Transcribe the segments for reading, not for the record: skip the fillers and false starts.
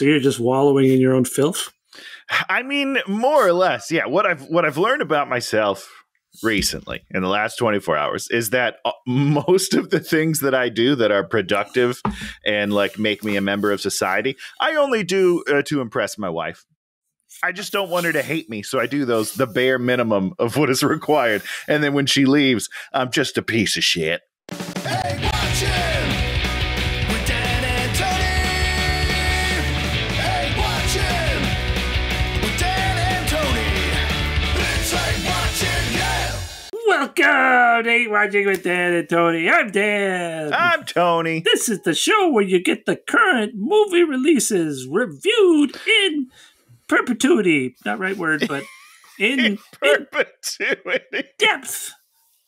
So you're just wallowing in your own filth? I mean, more or less, yeah. What I've learned about myself recently in the last 24 hours is that most of the things that I do that are productive and like make me a member of society, I only do to impress my wife. I just don't want her to hate me, so I do the bare minimum of what is required. And then when she leaves, I'm just a piece of shit. Hey, watch him with Dan and Tony. Hey, watch him with Dan and Tony. It's like watching, yeah. Welcome to Ain't Watching with Dan and Tony. I'm Dan. I'm Tony. This is the show where you get the current movie releases reviewed in perpetuity. Not right word, but in perpetuity. Depth.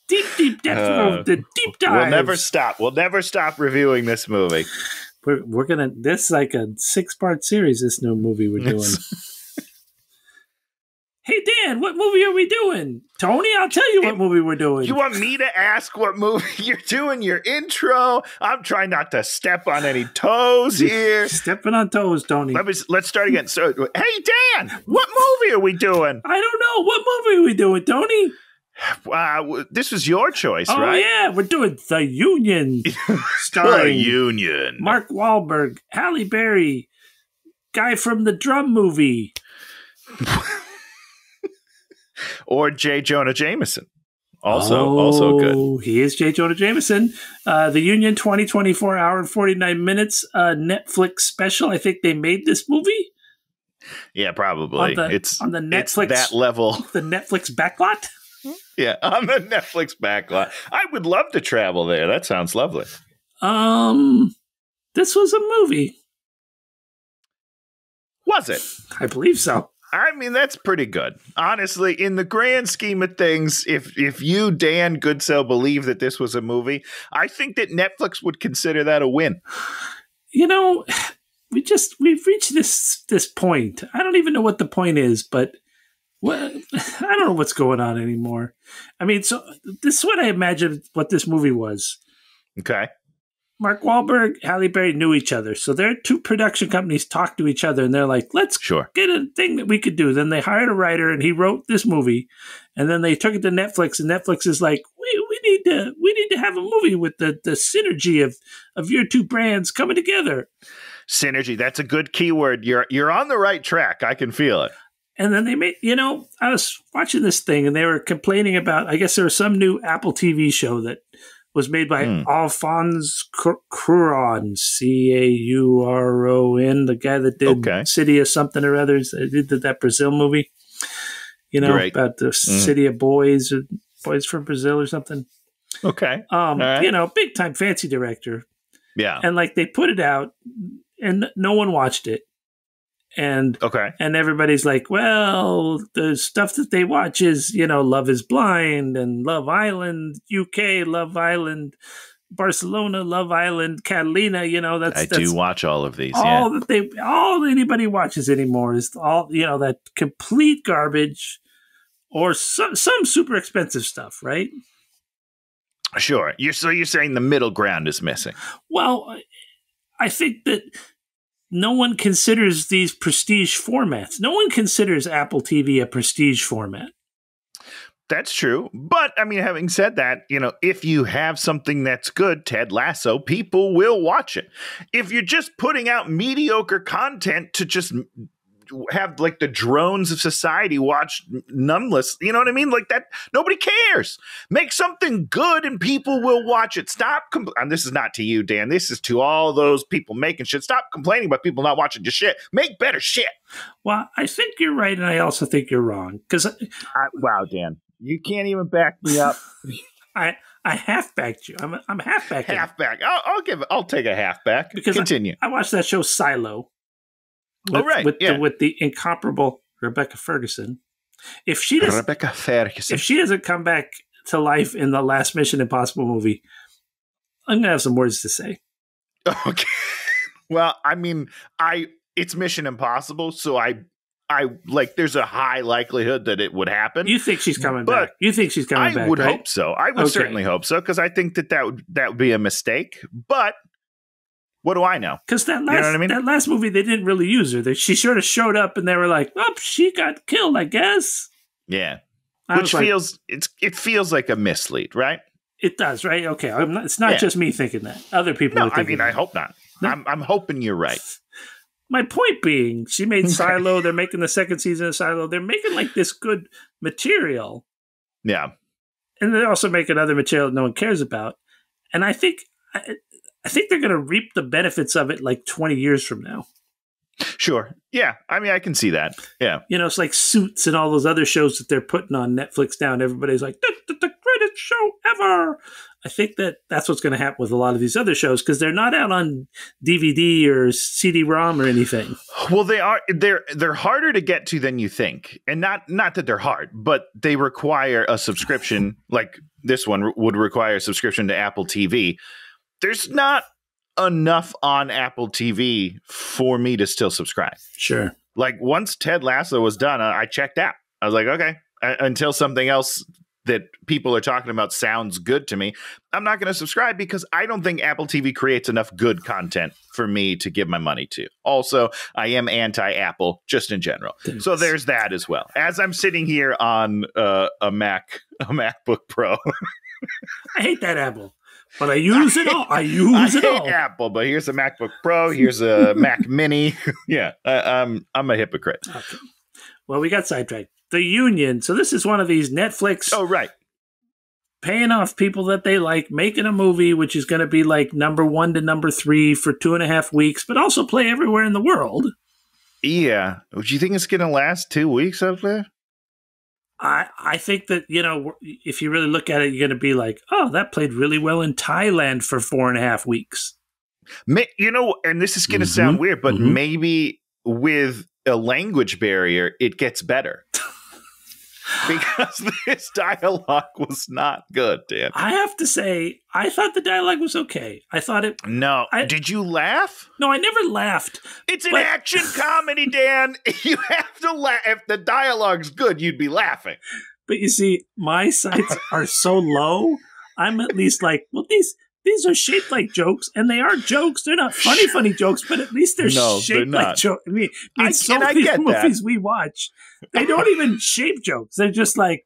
Deep depth of the deep dive. We'll never stop. We'll never stop reviewing this movie. We're gonna. This is like a 6-part series. This new movie we're doing. Hey Dan, what movie are we doing? Tony, I'll tell you what movie we're doing. You want me to ask what movie you're doing? Your intro. I'm trying not to step on any toes here. Stepping on toes, Tony. Let's start again. So, hey Dan, what movie are we doing? I don't know. What movie are we doing, Tony? This was your choice, right? right? Yeah, we're doing The Union, starring The Union. Mark Wahlberg, Halle Berry, guy from the Drum movie, or J. Jonah Jameson. Also good. He is J. Jonah Jameson. The Union, 24 hour and 49 minutes. Netflix special. I think they made this movie. Yeah, probably. It's on the Netflix, it's that level. The Netflix backlot. Yeah, on the Netflix backlot. I would love to travel there. That sounds lovely. This was a movie. Was it? I believe so. I mean, that's pretty good. Honestly, in the grand scheme of things, if you, Dan Goodsoe, believe that this was a movie, I think that Netflix would consider that a win. You know, we've reached this point. I don't even know what the point is, but I don't know what's going on anymore. I mean, so this is what I imagined what this movie was. Okay. Mark Wahlberg, Halle Berry knew each other. So their two production companies talked to each other and they're like, let's get a thing that we could do. Then they hired a writer and he wrote this movie. And then they took it to Netflix and Netflix is like, we need to have a movie with the synergy of your two brands coming together. Synergy. That's a good keyword. You're on the right track. I can feel it. And then they made, I was watching this thing and they were complaining about, I guess there was some new Apple TV show that was made by Alphonse Cuarón, Cauron, the guy that did City of something or others. Did that Brazil movie, about the city of boys from Brazil or something. Okay. Right. Big time fancy director. Yeah. And like they put it out and no one watched it. And everybody's like, well, the stuff that they watch is, Love is Blind and Love Island, UK, Love Island, Barcelona, Love Island, Catalina, I do watch all of these. All anybody watches anymore is all, that complete garbage or some super expensive stuff, right? Sure. You're saying the middle ground is missing. Well, I think that no one considers these prestige formats. No one considers Apple TV a prestige format. That's true. But, I mean, having said that, if you have something that's good, Ted Lasso, people will watch it. If you're just putting out mediocre content to just have, like, the drones of society watch numbless, you know what I mean? Like that, nobody cares. Make something good and people will watch it. Stop. And this is not to you, Dan. This is to all those people making shit. Stop complaining about people not watching your shit. Make better shit. Well, I think you're right, and I also think you're wrong. Wow, Dan. You can't even back me up. I half backed you. I'm half backing. Half back. I'll take a half back. Because continue. I watched that show Silo. With the incomparable Rebecca Ferguson. If she doesn't come back to life in the last Mission Impossible movie, I'm gonna have some words to say. Okay. Well, I mean, it's Mission Impossible, so I there's a high likelihood that it would happen. You think she's coming back? You think she's coming back? I would right? hope so. I would certainly hope so because I think that would be a mistake. But What do I know? Because that last, you know what I mean? that last movie, they didn't really use her. She sort of showed up, and they were like, "Oh, she got killed, I guess." Yeah, I which feels it feels like a mislead, right? It does, right? Okay, it's not just me thinking that. Other people. No, are thinking I hope not. No. I'm hoping you're right. My point being, she made Silo. They're making the second season of Silo. They're making like this good material. Yeah, and they're also making other material that no one cares about. And I think they're going to reap the benefits of it like 20 years from now. Sure. Yeah. I mean, I can see that. Yeah. It's like Suits and all those other shows that they're putting on Netflix now. And everybody's like, the greatest show ever. I think that's what's going to happen with a lot of these other shows because they're not out on DVD or CD-ROM or anything. Well, they are. They're harder to get to than you think. And not that they're hard, but they require a subscription. Like this one would require a subscription to Apple TV. There's not enough on Apple TV for me to still subscribe. Sure. Like once Ted Lasso was done, I checked out. I was like, okay, until something else that people are talking about sounds good to me, I'm not going to subscribe because I don't think Apple TV creates enough good content for me to give my money to. Also, I am anti-Apple just in general. Thanks. So there's that as well. As I'm sitting here on a MacBook Pro. I hate that Apple. But I use it all. I hate Apple, but here's a MacBook Pro. Here's a Mac Mini. Yeah, I'm a hypocrite. Okay. Well, we got sidetracked. The Union. So this is one of these Netflix. Oh, right. Paying off people that they like, making a movie, which is going to be like number 1 to number 3 for 2.5 weeks, but also play everywhere in the world. Yeah. Do you think it's going to last 2 weeks up there? I think that, if you really look at it, you're going to be like, oh, that played really well in Thailand for 4.5 weeks. And this is going to sound weird, but maybe with a language barrier, it gets better. Because this dialogue was not good, Dan. I have to say, I thought the dialogue was okay. I thought it... No. Did you laugh? No, I never laughed. It's an action comedy, Dan. You have to laugh. If the dialogue's good, you'd be laughing. But you see, my sights are so low, I'm at least like, well, these are shaped like jokes, and they are jokes. They're not funny jokes, but at least they're shaped like jokes. I mean, so many movies we watch, they don't even shape jokes. They're just like,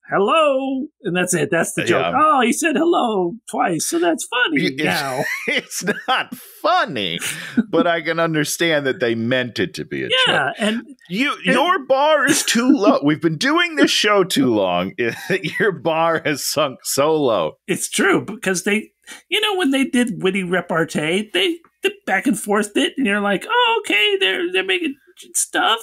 hello, and that's it. That's the joke. Yeah. Oh, he said hello twice, so that's funny now. It's not funny, but I can understand that they meant it to be a joke. Yeah, and your bar is too low. We've been doing this show too long. Your bar has sunk so low. It's true, because they... when they did witty repartee, they back and forth it, and you're like, oh, okay, they're making stuff.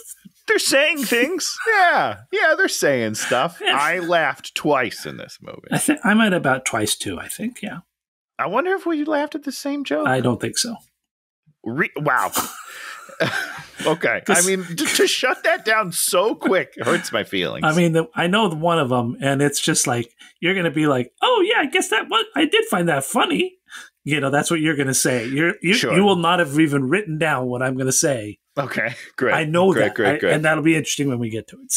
They're saying things. Yeah, they're saying stuff. Yeah. I laughed twice in this movie. I might about twice too, I think, yeah. I wonder if we laughed at the same joke. I don't think so. Wow. Okay. I mean, to shut that down so quick hurts my feelings. I mean, I know one of them, and it's just like, you're going to be like, oh, yeah, I guess I did find that funny. That's what you're going to say. Sure. You will not have even written down what I'm going to say. Okay, great. I know great. And that'll be interesting when we get to it.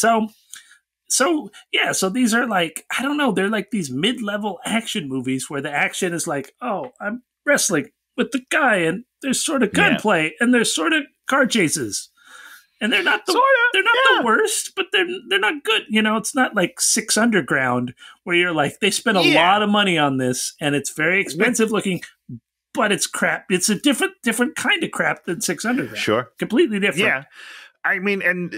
So these are like, I don't know, they're like these mid-level action movies where the action is like, oh, I'm wrestling with the guy, and there's sort of gunplay, and there's sort of car chases. And they're not the worst, but they're not good. It's not like 6 Underground where you're like, they spent a lot of money on this and it's very expensive looking, but it's crap. It's a different kind of crap than 6 Underground. Sure. Completely different. Yeah. I mean, and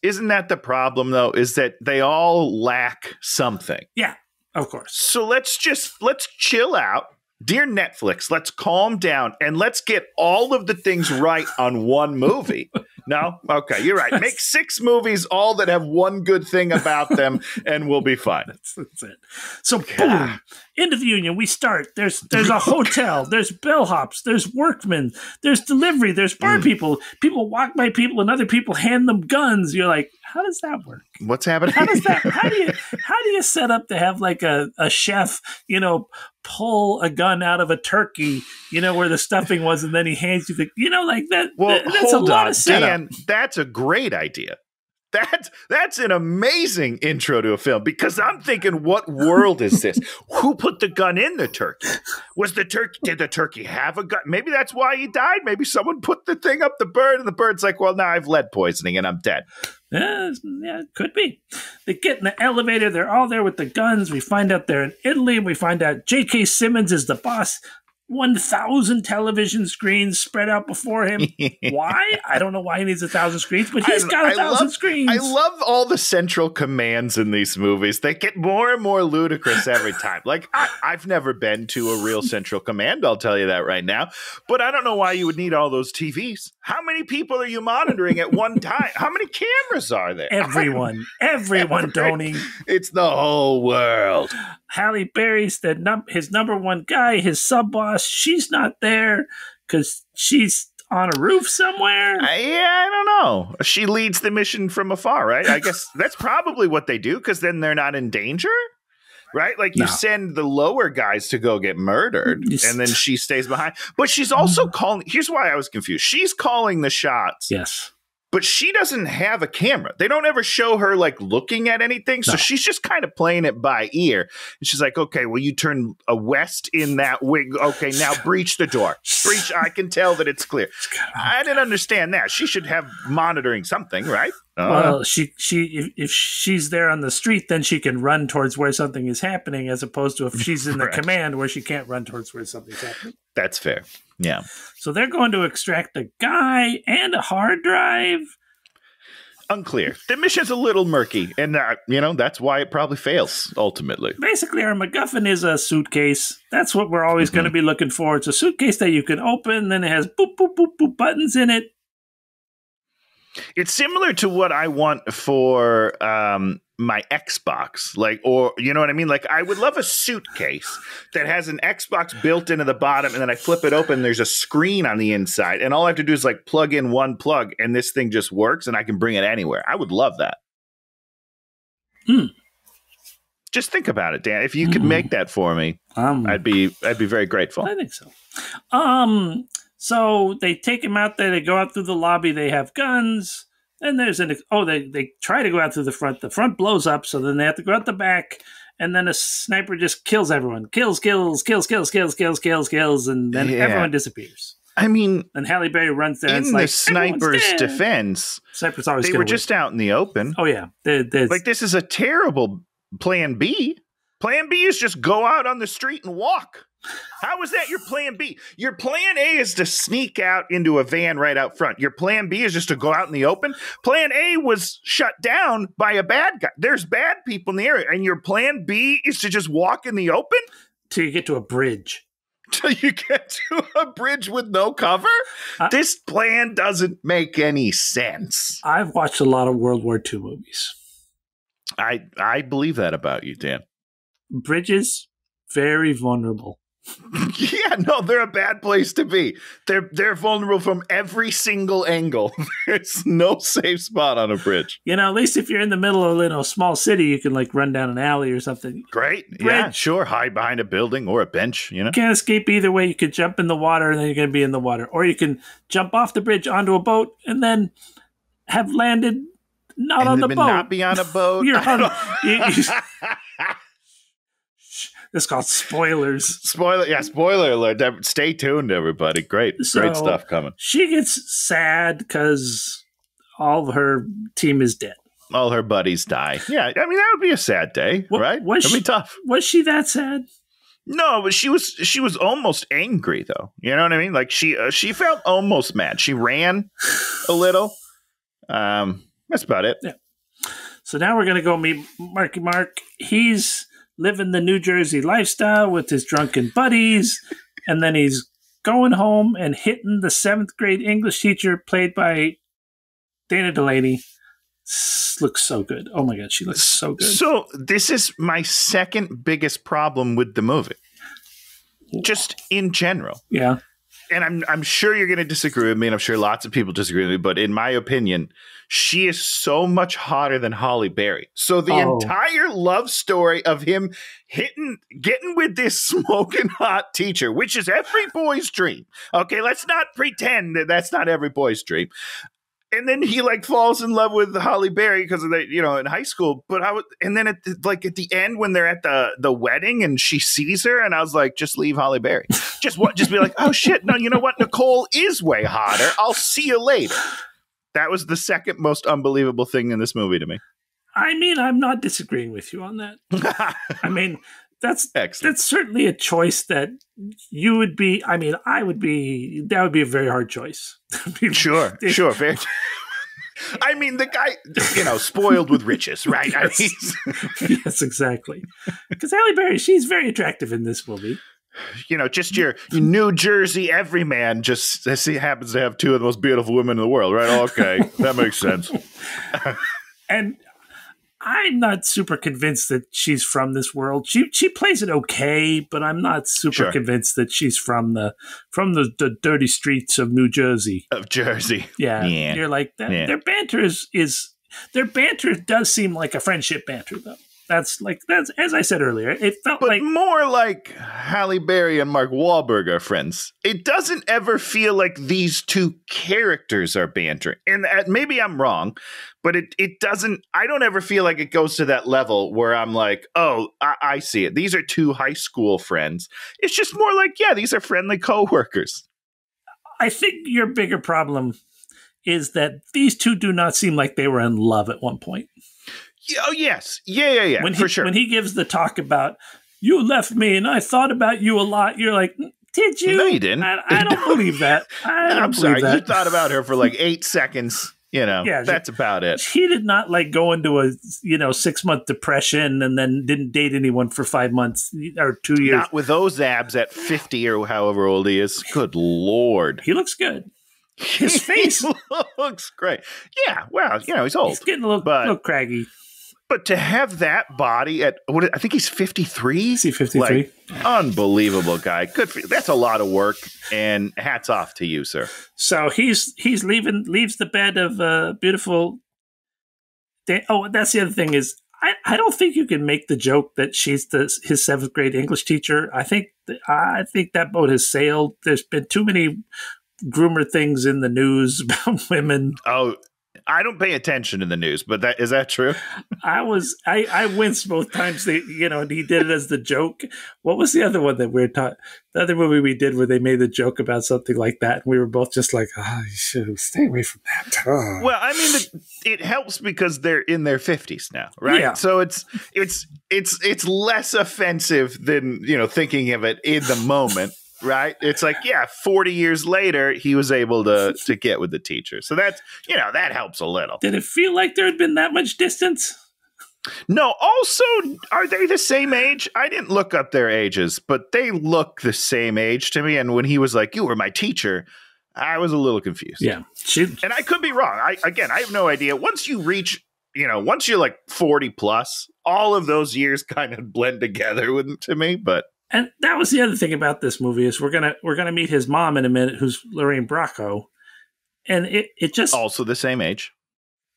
isn't that the problem though, is that they all lack something. Yeah, of course. So let's chill out. Dear Netflix, let's calm down and let's get all of the things right on one movie. No? Okay, you're right. Make 6 movies, all that have one good thing about them, and we'll be fine. That's it. So, boom, into the Union, we start. There's a hotel, there's bellhops, there's workmen, there's delivery, there's bar people. People walk by people, and other people hand them guns. You're like, how does that work? What's happening? How do you set up to have like a chef, pull a gun out of a turkey, where the stuffing was, and then he hands you like that. Well, that's a lot of setup. Dan, that's a great idea. That's an amazing intro to a film, because I'm thinking, what world is this? Who put the gun in the turkey? Did the turkey have a gun? Maybe that's why he died. Maybe someone put the thing up the bird, and the bird's like, well, now I've lead poisoning and I'm dead. Yeah, it could be. They get in the elevator. They're all there with the guns. We find out they're in Italy. We find out J.K. Simmons is the boss. 1,000 television screens spread out before him. Why? I don't know why he needs 1,000 screens, but he's got 1,000 screens. I love all the central commands in these movies. They get more and more ludicrous every time. Like, I've never been to a real central command, I'll tell you that right now. But I don't know why you would need all those TVs. How many people are you monitoring at one time? How many cameras are there? Everyone, Tony. It's the whole world. Halle Berry's his number one guy, his sub boss. She's not there because she's on a roof somewhere. I don't know. She leads the mission from afar, right? I guess that's probably what they do, because then they're not in danger, right? Like, you send the lower guys to go get murdered, and then she stays behind. But she's also calling. Here's why I was confused. She's calling the shots. Yes. But she doesn't have a camera. They don't ever show her, like, looking at anything. So she's just kind of playing it by ear. And she's like, okay, well, you turn a west in that wing. Okay, now breach the door. Breach. I can tell that it's clear. I didn't understand that. She should have monitoring something, right? Well, if she's there on the street, then she can run towards where something is happening, as opposed to if she's in the command where she can't run towards where something's happening. That's fair. Yeah. So they're going to extract a guy and a hard drive. Unclear. The mission's a little murky, and that's why it probably fails ultimately. Basically, our MacGuffin is a suitcase. That's what we're always going to be looking for. It's a suitcase that you can open, then it has boop, boop, boop, boop buttons in it. It's similar to what I want for my Xbox, or you know what I mean? Like, I would love a suitcase that has an Xbox built into the bottom, and then I flip it open, there's a screen on the inside, and all I have to do is like plug in one plug, and this thing just works, and I can bring it anywhere. I would love that. Just think about it, Dan. If you could make that for me, I'd be very grateful. I think so. So they take him out there. They go out through the lobby. They have guns. And there's they try to go out through the front. The front blows up, so then they have to go out the back. And then a sniper just kills everyone. Kills, and then everyone disappears. I mean, and Halle Berry runs there. In the sniper's defense, snipers always they were just out in the open. Oh yeah, like, this is a terrible plan B. Plan B is just go out on the street and walk. How is that your plan B? Your plan A is to sneak out into a van right out front. Your plan B is just to go out in the open. Plan A was shut down by a bad guy. There's bad people in the area. And your plan B is to just walk in the open? Till you get to a bridge. Till you get to a bridge with no cover? This plan doesn't make any sense. I've watched a lot of World War II movies. I believe that about you, Dan. Bridges, very vulnerable. Yeah, no, they're a bad place to be. They're vulnerable from every single angle. There's no safe spot on a bridge. At least if you're in the middle of a small city, you can like run down an alley or something. Great. Bridge. Yeah, sure. Hide behind a building or a bench, You can't escape either way. You could jump in the water and then you're going to be in the water. Or you can jump off the bridge onto a boat and then have landed not on the boat. Not be on a boat. You're on, It's called spoilers. Spoiler alert. Stay tuned, everybody. Great stuff coming. She gets sad because all of her team is dead. All her buddies die. Yeah, I mean, that would be a sad day, right? That'd be tough. Was she that sad? No, but she was almost angry, though. You know what I mean? Like, she felt almost mad. She ran a little. That's about it. Yeah. So now we're going to go meet Marky Mark. He's living the New Jersey lifestyle with his drunken buddies, and then he's going home and hitting the 7th grade English teacher played by Dana Delaney. Looks so good. Oh my God, she looks so good. So this is my second biggest problem with the movie, just in general. Yeah. And I'm sure you're going to disagree with me, and I'm sure lots of people disagree with me, but in my opinion, she is so much hotter than Halle Berry. So the entire love story of him getting with this smoking hot teacher, which is every boy's dream. Okay, let's not pretend that that's not every boy's dream. And then he like falls in love with Halle Berry because of the, in high school. But and then at the end when they're at the wedding and she sees her, and I was like, just leave Halle Berry. Just be like, oh shit, no, you know what? Nicole is way hotter. I'll see you later. That was the second most unbelievable thing in this movie to me. I mean, I'm not disagreeing with you on that. I mean, that's certainly a choice that you would be. I mean, that would be a very hard choice. Sure. Very. I mean, the guy, spoiled with riches, right? Yes, exactly. Because Halle Berry, she's very attractive in this movie. Just your New Jersey everyman just happens to have two of the most beautiful women in the world, right? Okay, that makes sense. And I'm not super convinced that she's from this world. She plays it okay, but I'm not super convinced that she's from the dirty streets of New Jersey. Yeah. You're like that. Yeah. Their banter their banter does seem like a friendship banter, though. That's as I said earlier. It felt like more like Halle Berry and Mark Wahlberg are friends. It doesn't ever feel like these two characters are bantering. And maybe I'm wrong, but it doesn't. I don't ever feel like it goes to that level where I'm like, oh, I see it. These are two high school friends. It's just more like, yeah, these are friendly coworkers. I think your bigger problem is that these two do not seem like they were in love at one point. Oh, yes. Yeah. For sure. When he gives the talk about, you left me and I thought about you a lot, you're like, did you? No, you didn't. I don't believe that. I'm sorry. You thought about her for like 8 seconds. That's about it. He did not go into a 6-month depression and then didn't date anyone for 5 months or 2 years. Not with those abs at 50 or however old he is. Good Lord. He looks good. His face looks great. Yeah, well, he's old. He's getting a little craggy. But to have that body at, I think he's 53? Is he 53? Unbelievable guy. Good for you. That's a lot of work, and hats off to you, sir. So leaves the bed of beautiful. That's the other thing is, I don't think you can make the joke that she's his 7th grade English teacher. I think that boat has sailed. There's been too many groomer things in the news about women. Oh, I don't pay attention to the news, but is that true? I winced both times. And he did it as the joke. What was the other one that we were taught? The other movie we did where they made the joke about something like that, and we were both just like, you should stay away from that. Oh. Well, I mean, it helps because they're in their 50s now, right? Yeah. So it's less offensive than thinking of it in the moment. Right? It's like, 40 years later, he was able to get with the teacher. So that's, that helps a little. Did it feel like there had been that much distance? No. Also, are they the same age? I didn't look up their ages, but they look the same age to me. And when he was like, you were my teacher, I was a little confused. Yeah. And I could be wrong. I have no idea. Once you reach, once you're like 40 plus, all of those years kind of blend together to me, but. And that was the other thing about this movie is we're gonna meet his mom in a minute, who's Lorraine Bracco, and it just also the same age.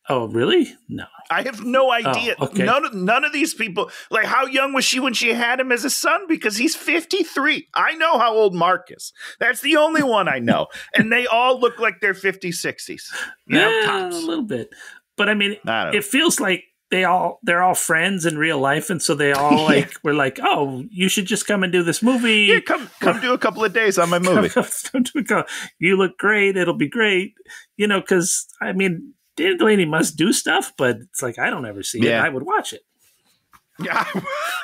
Oh, really? No, I have no idea. Oh, okay. None of these people. Like, how young was she when she had him as a son? Because he's 53. I know how old Mark is. That's the only one I know, and they all look like they're 50s, 60s. Tops. A little bit, but I mean, it feels like. They're all friends in real life, and so they all we're like, oh, you should just come and do this movie. Yeah, come do a couple of days on my movie. You look great. It'll be great. Because I mean, Dana Delaney must do stuff, but it's like I don't ever see it. I would watch it. Yeah,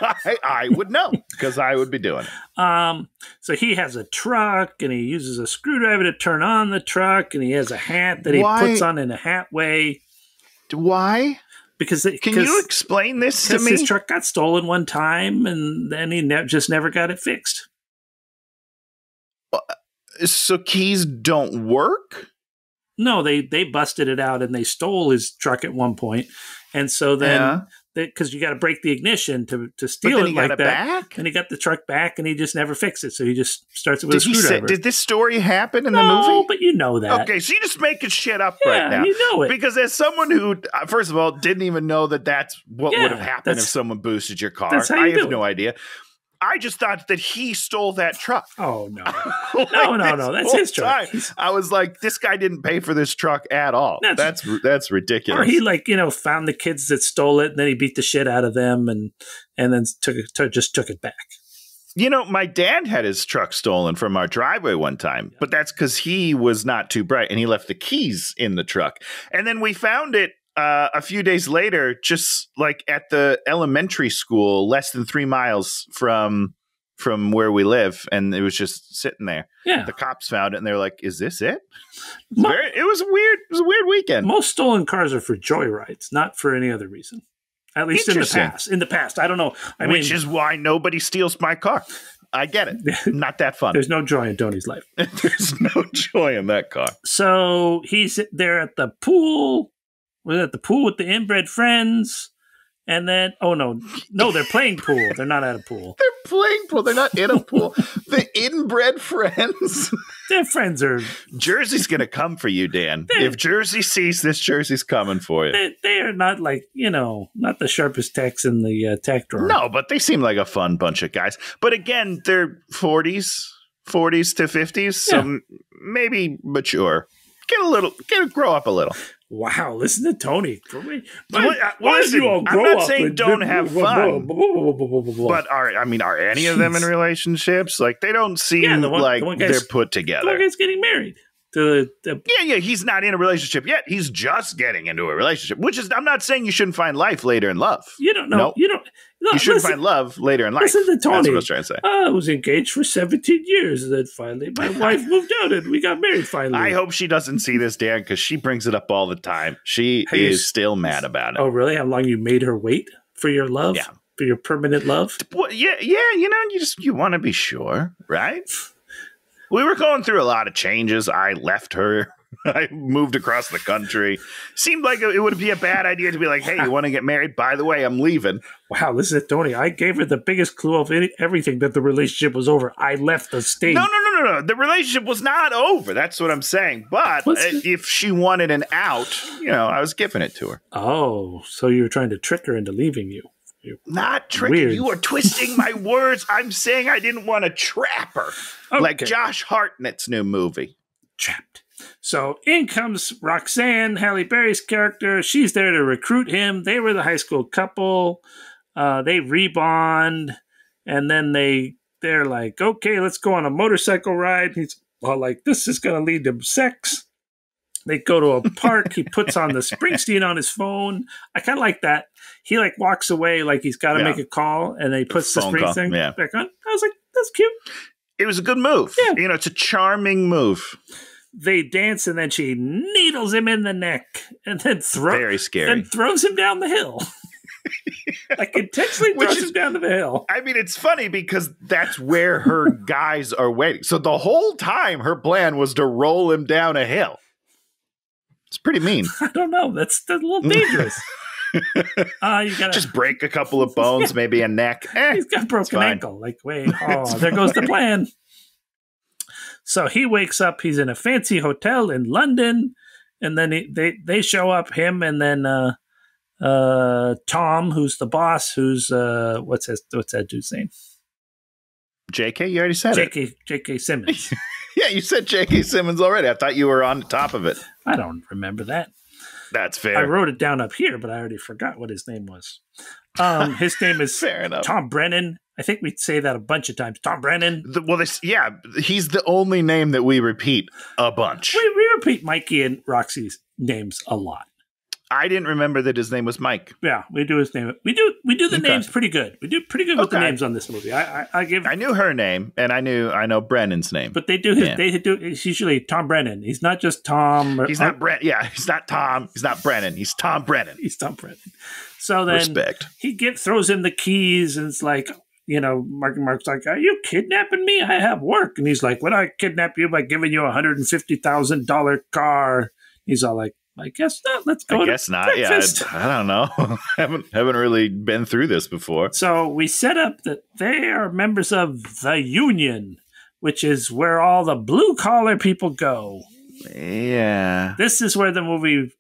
I would know because I would be doing it. So he has a truck, and he uses a screwdriver to turn on the truck, and he has a hat that he puts on in a hat way. Why? Can you explain this to me? His truck got stolen one time, and then he just never got it fixed. So keys don't work? No, they busted it out, and they stole his truck at one point. And so then, because you got to break the ignition to steal it like that. Back? And he got the truck back, and he just never fixed it. So he just starts it with a screwdriver. Did this story happen in the movie? No, but you know that. Okay, so you're just making shit up right now. You know it. Because as someone who, first of all, didn't even know that's what would have happened if someone boosted your car. I have no idea. I just thought that he stole that truck. Oh, no. Like, no. That's his truck. I was like, this guy didn't pay for this truck at all. That's ridiculous. Or he found the kids that stole it and then he beat the shit out of them and then just took it back. My dad had his truck stolen from our driveway one time, but that's because he was not too bright and he left the keys in the truck. And then we found it a few days later, just like at the elementary school, less than 3 miles from where we live. And it was just sitting there. Yeah. The cops found it and they're like, is this it? It was a weird weekend. Most stolen cars are for joyrides, not for any other reason. At least in the past. In the past, I don't know. Which is why nobody steals my car. I get it. Not that fun. There's no joy in Tony's life. There's no joy in that car. So he's there at the pool. We're at the pool with the inbred friends. And then, no, they're playing pool. They're not at a pool. They're playing pool. They're not in a pool. The inbred friends. Their friends are... Jersey's going to come for you, Dan. If Jersey sees this, Jersey's coming for you. They are not not the sharpest techs in the tech drawer. No, but they seem like a fun bunch of guys. But again, they're 40s to 50s, so maybe mature. Grow up a little. Wow, listen to Tony. Listen, I'm not saying don't have fun, but are any of them in relationships? Like, they don't seem they're put together. The one guy's getting married. He's not in a relationship yet. He's just getting into a relationship, which is, I'm not saying you shouldn't find life later in love. You don't know. Nope. You shouldn't find love later in life. Listen to Tony. That's what I was trying to say. I was engaged for 17 years, and then finally my wife moved out, and we got married finally. I hope she doesn't see this, Dan, because she brings it up all the time. She is still mad about it. Oh, really? How long you made her wait for your love? Yeah. For your permanent love? Well, yeah. You want to be sure, right? We were going through a lot of changes. I left her. I moved across the country. Seemed like it would be a bad idea to be like, hey, you want to get married? By the way, I'm leaving. Wow, listen to Tony. I gave her the biggest clue of everything that the relationship was over. I left the state. No. The relationship was not over. That's what I'm saying. But if she wanted an out, I was giving it to her. Oh, so you were trying to trick her into leaving you. Not tricking. Weird. You are twisting my words. I'm saying I didn't want to trap her. Okay. Like Josh Hartnett's new movie. Trapped. So in comes Roxanne, Halle Berry's character. She's there to recruit him. They were the high school couple. They rebond. And then they're like, okay, let's go on a motorcycle ride. He's all like, this is going to lead to sex. They go to a park. He puts on the Springsteen on his phone. I kind of like that. He walks away like he's got to make a call, and then he puts the Springsteen back on. I was like, that's cute. It was a good move. Yeah. It's a charming move. They dance, and then she needles him in the neck, and then very scary. And throws him down the hill. Intentionally throws him down the hill. I mean, it's funny because that's where her guys are waiting. So the whole time, her plan was to roll him down a hill. It's pretty mean. I don't know. That's a little dangerous. You gotta just break a couple of bones, maybe a neck. He's got a broken ankle. Wait, there goes the plan. So he wakes up. He's in a fancy hotel in London, and then they show up, him and then Tom, who's the boss. Who's what's that dude's name? JK. You already said it. JK Simmons. Yeah, you said J.K. Simmons already. I thought you were on top of it. I don't remember that. That's fair. I wrote it down up here, but I already forgot what his name was. His name is fair enough. Tom Brennan. I think we'd say that a bunch of times. Tom Brennan. He's the only name that we repeat a bunch. We repeat Mikey and Roxy's names a lot. I didn't remember that his name was Mike. Yeah, we do his name. We do the names pretty good. We do pretty good with the names on this movie. I knew her name, and I know Brennan's name. But they do it's usually Tom Brennan. He's not just Tom. He's not Brent. Yeah, he's not Tom. He's not Brennan. He's Tom Brennan. He's Tom Brennan. So then respect. He throws him the keys, and it's like, Mark's like, are you kidnapping me? I have work. And he's like, would I kidnap you by giving you $150,000 car? He's all like, I guess not. Let's go. I guess not. Breakfast. Yeah, I don't know. haven't really been through this before. So we set up that they are members of the union, which is where all the blue collar people go. Yeah. This is where the movie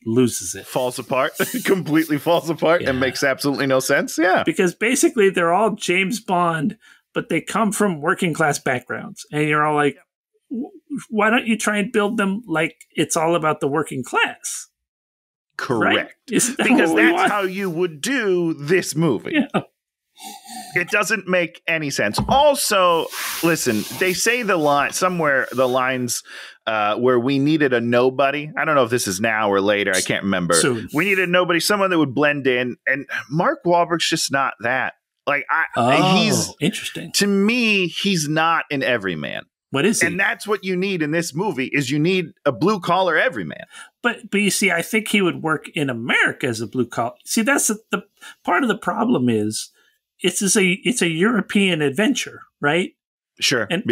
loses it. Falls apart, completely falls apart, and makes absolutely no sense. Yeah. Because basically they're all James Bond, but they come from working class backgrounds. And you're all like, why don't you try and build them like it's all about the working class? Correct. Right? Because that's how you would do this movie. Yeah. It doesn't make any sense. Also, listen, they say the line somewhere, the lines where we needed a nobody. I don't know if this is now or later. I can't remember. Soon. We needed nobody, someone that would blend in. And Mark Wahlberg's just not that. Like, he's interesting. To me, he's not an everyman. What is he? And that's what you need in this movie is you need a blue collar everyman. But you see, I think he would work in America as a blue collar. See, that's the part of the problem is it's a European adventure, right? Sure. And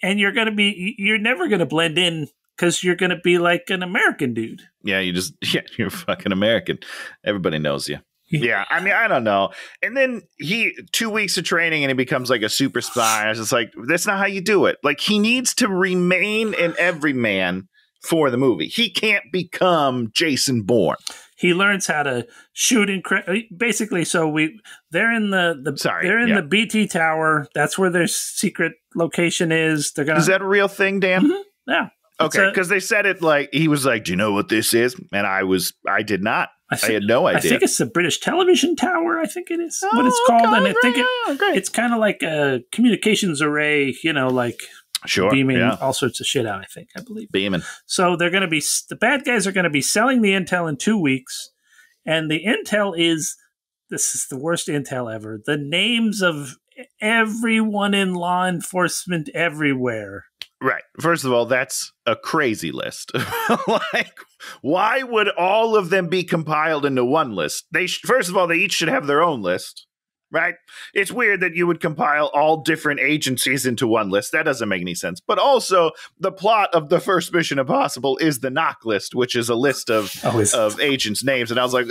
and you're never gonna blend in because you're gonna be like an American dude. Yeah, you're fucking American. Everybody knows you. Yeah, I mean, I don't know. And then 2 weeks of training and he becomes like a super spy. I was just like, that's not how you do it. Like, he needs to remain an everyman for the movie. He can't become Jason Bourne. He learns how to shoot basically. So they're in the BT tower. That's where their secret location is. Is that a real thing, Dan? Mm-hmm. Yeah. Okay, because they said it like he was like, "Do you know what this is?" And I did not. I had no idea. I think it's the British television tower. I think it is what it's called, and I think it's kind of like a communications array. You know, like beaming all sorts of shit out. I believe beaming. So they're going to be the bad guys are going to be selling the intel in 2 weeks, and the intel is this is the worst intel ever. The names of everyone in law enforcement everywhere. Right. First of all, that's a crazy list. Like, why would all of them be compiled into one list? First of all, they each should have their own list, right? It's weird that you would compile all different agencies into one list. That doesn't make any sense. But also, the plot of the first Mission Impossible is the knock list, which is a list of agents' names. And I was like,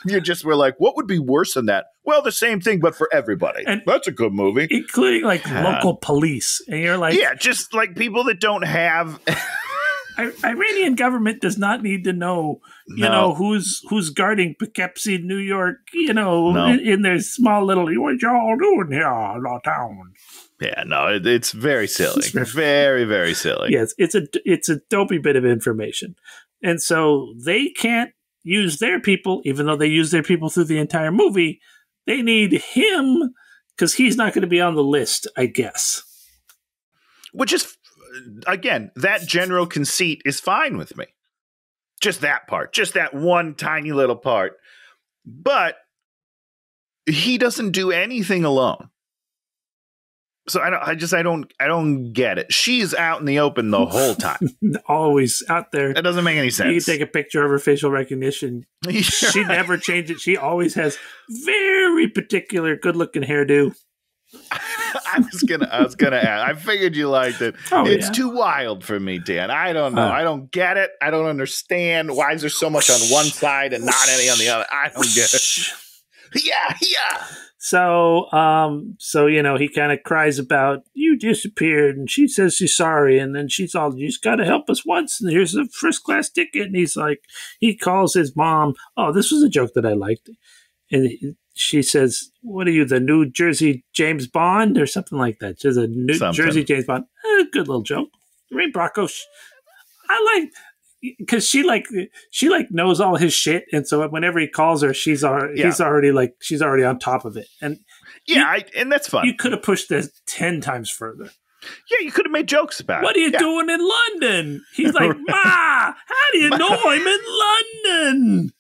you just were like, what would be worse than that? Well, the same thing, but for everybody. And that's a good movie. Including like local police. And you're like... Yeah, just like people that don't have... Iranian government does not need to know, you know, who's guarding Poughkeepsie, New York, you know, in their small little, what y'all doing here in our town? Yeah, no, it's very silly. Very, very silly. Yes, it's a dopey bit of information. And so they can't use their people, even though they use their people through the entire movie. They need him because he's not going to be on the list, I guess. Which is, again, that general conceit is fine with me. Just that part. Just that one tiny little part. But he doesn't do anything alone. So I don't get it. She's out in the open the whole time. Always out there. That doesn't make any sense. You can take a picture of her facial recognition. She never changes it. She always has very particular good-looking hairdo. I was gonna ask. I figured you liked it. It's too wild for me, Dan. I don't know. I don't get it. I don't understand. Why is there so much on one side and not any on the other? I don't get it. Yeah. So you know, he kind of cries about you disappeared, and she says she's sorry, and then she's all, you just got to help us once, and here's a first class ticket, and he's like, he calls his mom. Oh, this was a joke that I liked, and she says, "What are you, the New Jersey James Bond or something like that?" She's a New Jersey James Bond. Good little joke. Ray Bracco. I like. Because she knows all his shit, and so whenever he calls her, he's already on top of it, and and that's fun. You could have pushed this 10 times further. Yeah, you could have made jokes about it. What are you doing in London? He's like, Ma, how do you know I'm in London?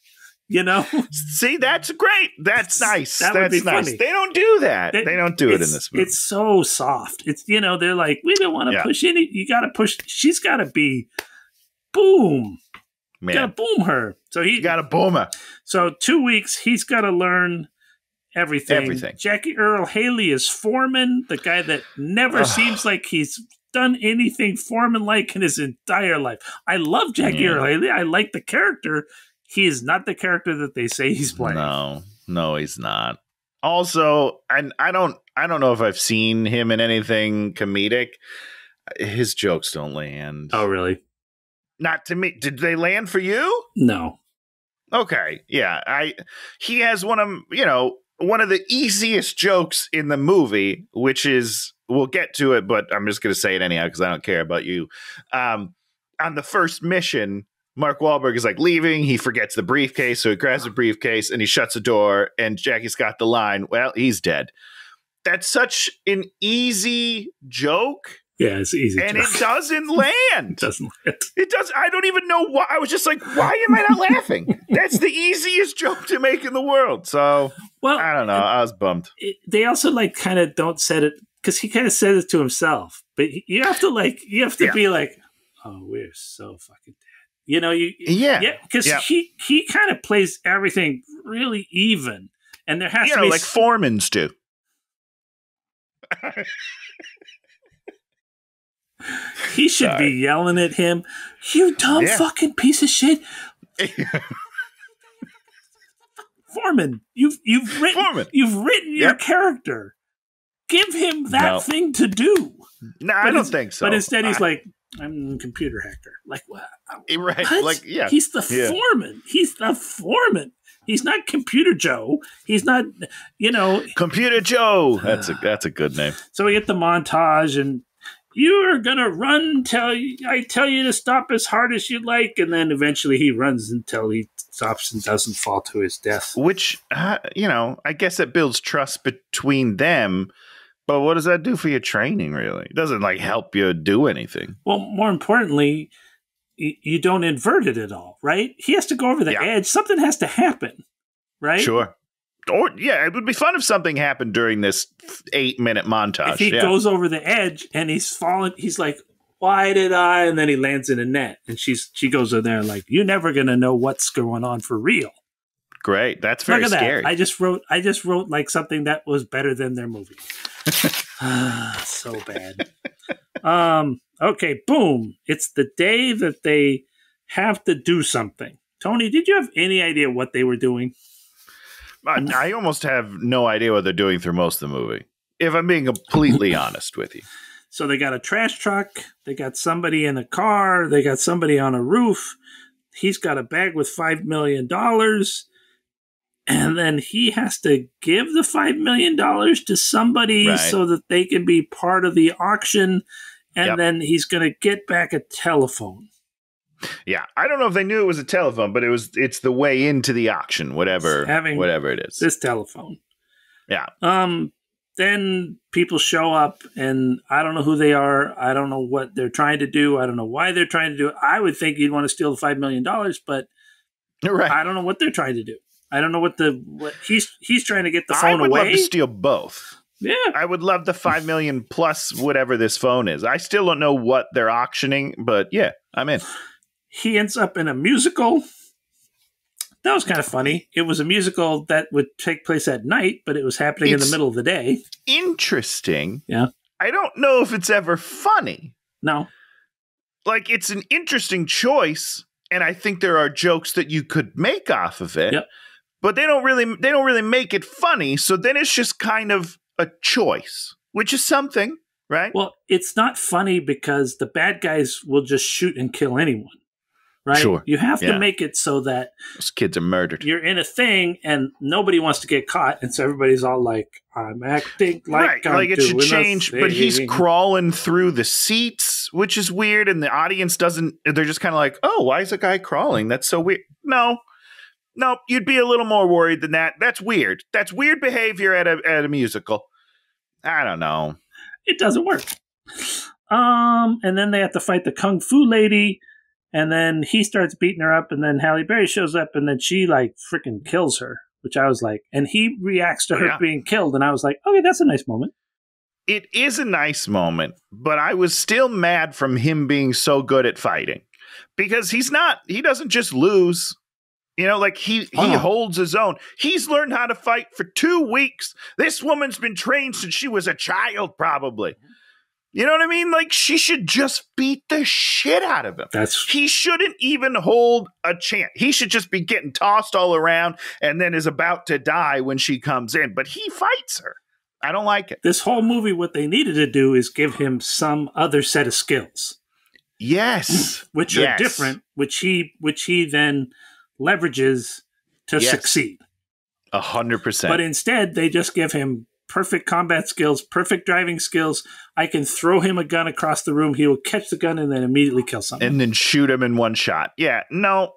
You know, see, that's great. That's nice. That would be nice. Funny. They don't do that. They don't do it in this movie. It's so soft. It's, you know, they're like, we don't want to push any. You got to push. She's got to be. Boom. Man. Gotta boom her. So he gotta boom her. So 2 weeks, he's gotta learn everything. Jackie Earle Haley is foreman, the guy that never seems like he's done anything foreman-like in his entire life. I love Jackie Earle Haley. I like the character. He is not the character that they say he's playing. No, he's not. Also, and I don't know if I've seen him in anything comedic. His jokes don't land. Oh, really? Not to me. Did they land for you? No. Okay. Yeah. He has one of the easiest jokes in the movie, which is, we'll get to it, but I'm just going to say it anyhow because I don't care about you. On the first mission, Mark Wahlberg is like leaving. He forgets the briefcase, so he grabs the briefcase and he shuts the door. And Jackie's got the line, "Well, he's dead." That's such an easy joke. Yeah, it's easy. And it doesn't land. It doesn't land. It does. I don't even know why. I was just like, why am I not laughing? That's the easiest joke to make in the world. So, well, I don't know. I was bummed. They also kind of don't set it, because he kind of said it to himself. But you have to be like, oh, we're so fucking dead. Because he kind of plays everything really even. And there has to be. Like Foremans do. He should be yelling at him, "You dumb fucking piece of shit." Foreman, you've written your character. Give him that thing to do. No, I don't think so. But instead he's like, "I'm a computer hacker." Like, what? Right. What? Like, yeah. He's the foreman. He's the foreman. He's not Computer Joe. He's not, Computer Joe. That's a good name. So we get the montage, and you're gonna run till I tell you to stop as hard as you like, and then eventually he runs until he stops and doesn't fall to his death. Which, I guess it builds trust between them. But what does that do for your training, really? It doesn't, help you do anything. Well, more importantly, you don't invert it at all, right? He has to go over the edge. Something has to happen, right? Sure. Or, it would be fun if something happened during this 8-minute montage. If he goes over the edge and he's fallen, he's like, "Why did I?" And then he lands in a net. And she goes in there like, "You're never going to know what's going on for real." Great. That's very scary. That. I just wrote like something that was better than their movie. So bad. Okay, boom. It's the day that they have to do something. Tony, did you have any idea what they were doing? I almost have no idea what they're doing through most of the movie, if I'm being completely honest with you. So they got a trash truck. They got somebody in a car. They got somebody on a roof. He's got a bag with $5 million. And then he has to give the $5 million to somebody so that they can be part of the auction. And then he's going to get back a telephone. Yeah, I don't know if they knew it was a telephone, but it's the way into the auction, whatever it is. This telephone. Yeah. Then people show up, and I don't know who they are. I don't know what they're trying to do. I don't know why they're trying to do it. I would think you'd want to steal the $5 million, but I don't know what they're trying to do. I don't know what he's trying to get the phone away. I would love to steal both. Yeah. I would love the $5 million plus whatever this phone is. I still don't know what they're auctioning, but yeah, I'm in. He ends up in a musical. That was kind of funny. It was a musical that would take place at night, but it was happening in the middle of the day. Interesting. Yeah. I don't know if it's ever funny. No. It's an interesting choice, and I think there are jokes that you could make off of it. Yep. But they don't really make it funny, so then it's just kind of a choice, which is something, right? Well, it's not funny because the bad guys will just shoot and kill anyone. Right? Sure. You have to make it so that those kids are murdered. You're in a thing and nobody wants to get caught. And so everybody's all like, "I'm acting like I'm it should change." But he's thing. crawling through the seats, which is weird. And the audience doesn't, they're just kind of like, "Oh, why is a guy crawling? That's so weird." No, you'd be a little more worried than that. That's weird. That's weird behavior at a musical. I don't know. It doesn't work. And then they have to fight the Kung Fu lady. And then he starts beating her up, and then Halle Berry shows up, and then she freaking kills her, which I was like, and he reacts to her being killed, and I was like, okay, that's a nice moment. It is a nice moment, but I was still mad from him being so good at fighting, because he doesn't just lose, he holds his own. He's learned how to fight for 2 weeks. This woman's been trained since she was a child, probably. You know what I mean? She should just beat the shit out of him. He shouldn't even hold a chance. He should just be getting tossed all around and then is about to die when she comes in. But he fights her. I don't like it. This whole movie, what they needed to do is give him some other set of skills. Yes. which are different, which he then leverages to succeed. 100%. But instead, they just give him perfect combat skills, perfect driving skills. I can throw him a gun across the room. He will catch the gun and then immediately kill someone. And then shoot him in one shot. Yeah. No.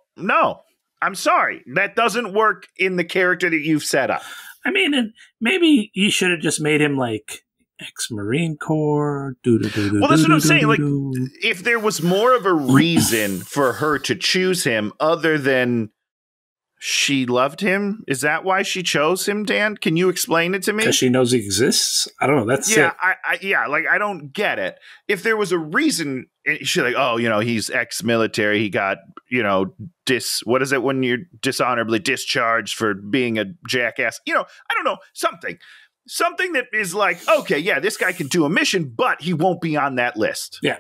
I'm sorry. That doesn't work in the character that you've set up. I mean, and maybe you should have just made him like ex-Marine Corps. Well, that's what I'm saying. Like, if there was more of a reason for her to choose him other than she loved him, is that why she chose him, Dan? Can you explain it to me? Because she knows he exists? I don't know. That's it. I don't get it. If there was a reason, she's like, oh, he's ex-military. He got, what is it when you're dishonorably discharged for being a jackass? I don't know, something that is like, okay, yeah, this guy can do a mission, but he won't be on that list. Yeah.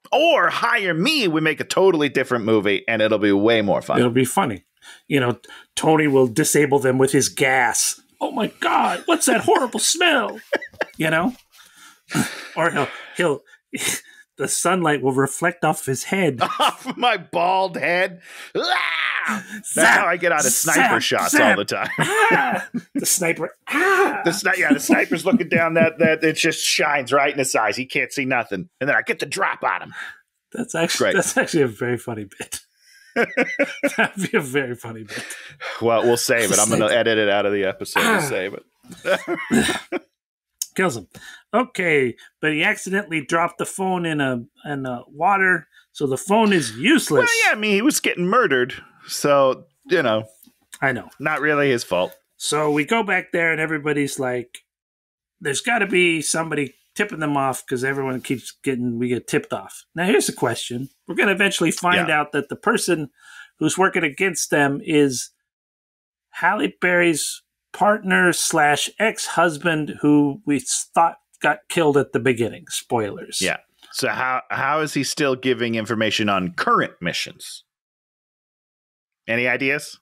Or hire me, we make a totally different movie, and it'll be way more fun. It'll be funny. Tony will disable them with his gas. Oh my God, what's that horrible smell? Or he'll the sunlight will reflect off his head. Off my bald head. That's how I get out of sniper shots all the time. The sniper. The sniper's looking down that it just shines right in his eyes. He can't see nothing. And then I get the drop on him. That's actually a very funny bit. That'd be a very funny bit. Well, we'll save it. I'm going to edit it out of the episode to save it. Kills him. Okay, but he accidentally dropped the phone in a water, so the phone is useless. Well, yeah, I mean, he was getting murdered, so, I know. Not really his fault. So we go back there, and everybody's like, there's got to be somebody tipping them off, because everyone we get tipped off. Now, here's the question. We're going to eventually find out that the person who's working against them is Halle Berry's partner / ex-husband, who we thought got killed at the beginning. Spoilers. Yeah. So how is he still giving information on current missions? Any ideas?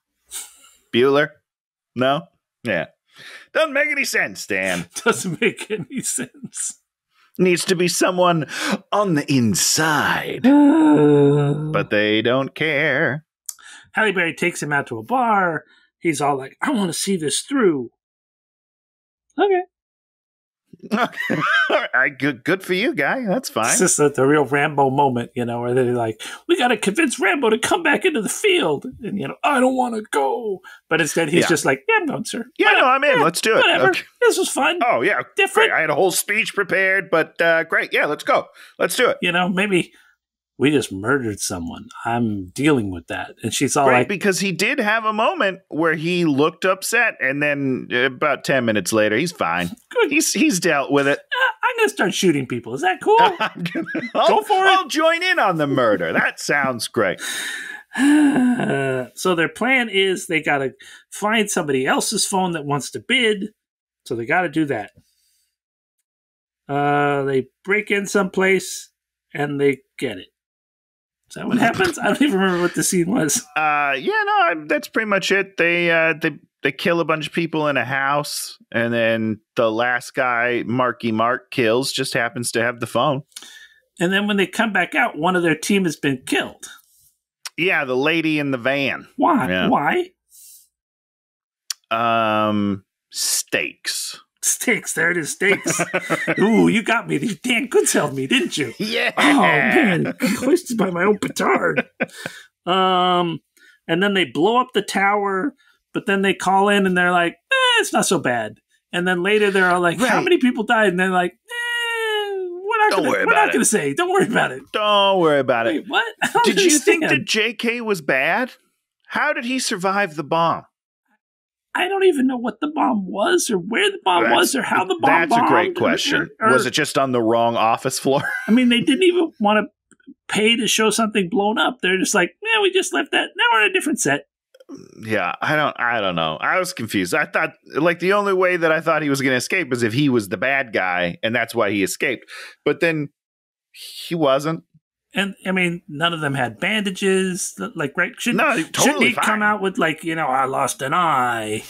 Bueller? No? Yeah. Doesn't make any sense, Dan. Doesn't make any sense. Needs to be someone on the inside. But they don't care. Halle Berry takes him out to a bar. He's all like, I want to see this through. Okay. All right, good for you, guy. That's fine. It's just the real Rambo moment, where they're like, we got to convince Rambo to come back into the field. And, I don't want to go. But instead, he's just like, yeah, I'm going, sir. Yeah, no, I'm in. Let's do it. Whatever. Okay. This was fun. Oh, yeah. Different. Great. I had a whole speech prepared, but great. Yeah, let's go. Let's do it. Maybe we just murdered someone. I'm dealing with that. And she's all like, because he did have a moment where he looked upset, and then about 10 minutes later, he's fine. Good. He's dealt with it. I'm going to start shooting people. Is that cool? Go for it. I'll join in on the murder. That sounds great. So their plan is they got to find somebody else's phone that wants to bid. So they got to do that. They break in someplace and they get it. Is that what happens? I don't even remember what the scene was. That's pretty much it. They kill a bunch of people in a house, and then the last guy, Marky Mark, kills, just happens to have the phone. And then when they come back out, one of their team has been killed. Yeah, the lady in the van. Why? Yeah. Why? Steaks. Steaks. There it is. Steaks. Ooh, you got me. Dan Goodselled me, didn't you? Yeah. Oh, man. Hoisted by my own petard. And then they blow up the tower, but then they call in and they're like, it's not so bad. And then later they're all like, how many people died? And they're like, we're not going to say. Don't worry about it. Don't worry about it. Wait, what? Did you think that JK was bad? How did he survive the bomb? I don't even know what the bomb was or where the bomb was or how the bomb bombed. That's a great question. Was it just on the wrong office floor? I mean, they didn't even want to pay to show something blown up. They're just like, we just left that. Now we're in a different set. Yeah, I don't know. I was confused. I thought, the only way that I thought he was going to escape was if he was the bad guy, and that's why he escaped. But then he wasn't. And, I mean, none of them had bandages. Right? Shouldn't he come out with, I lost an eye?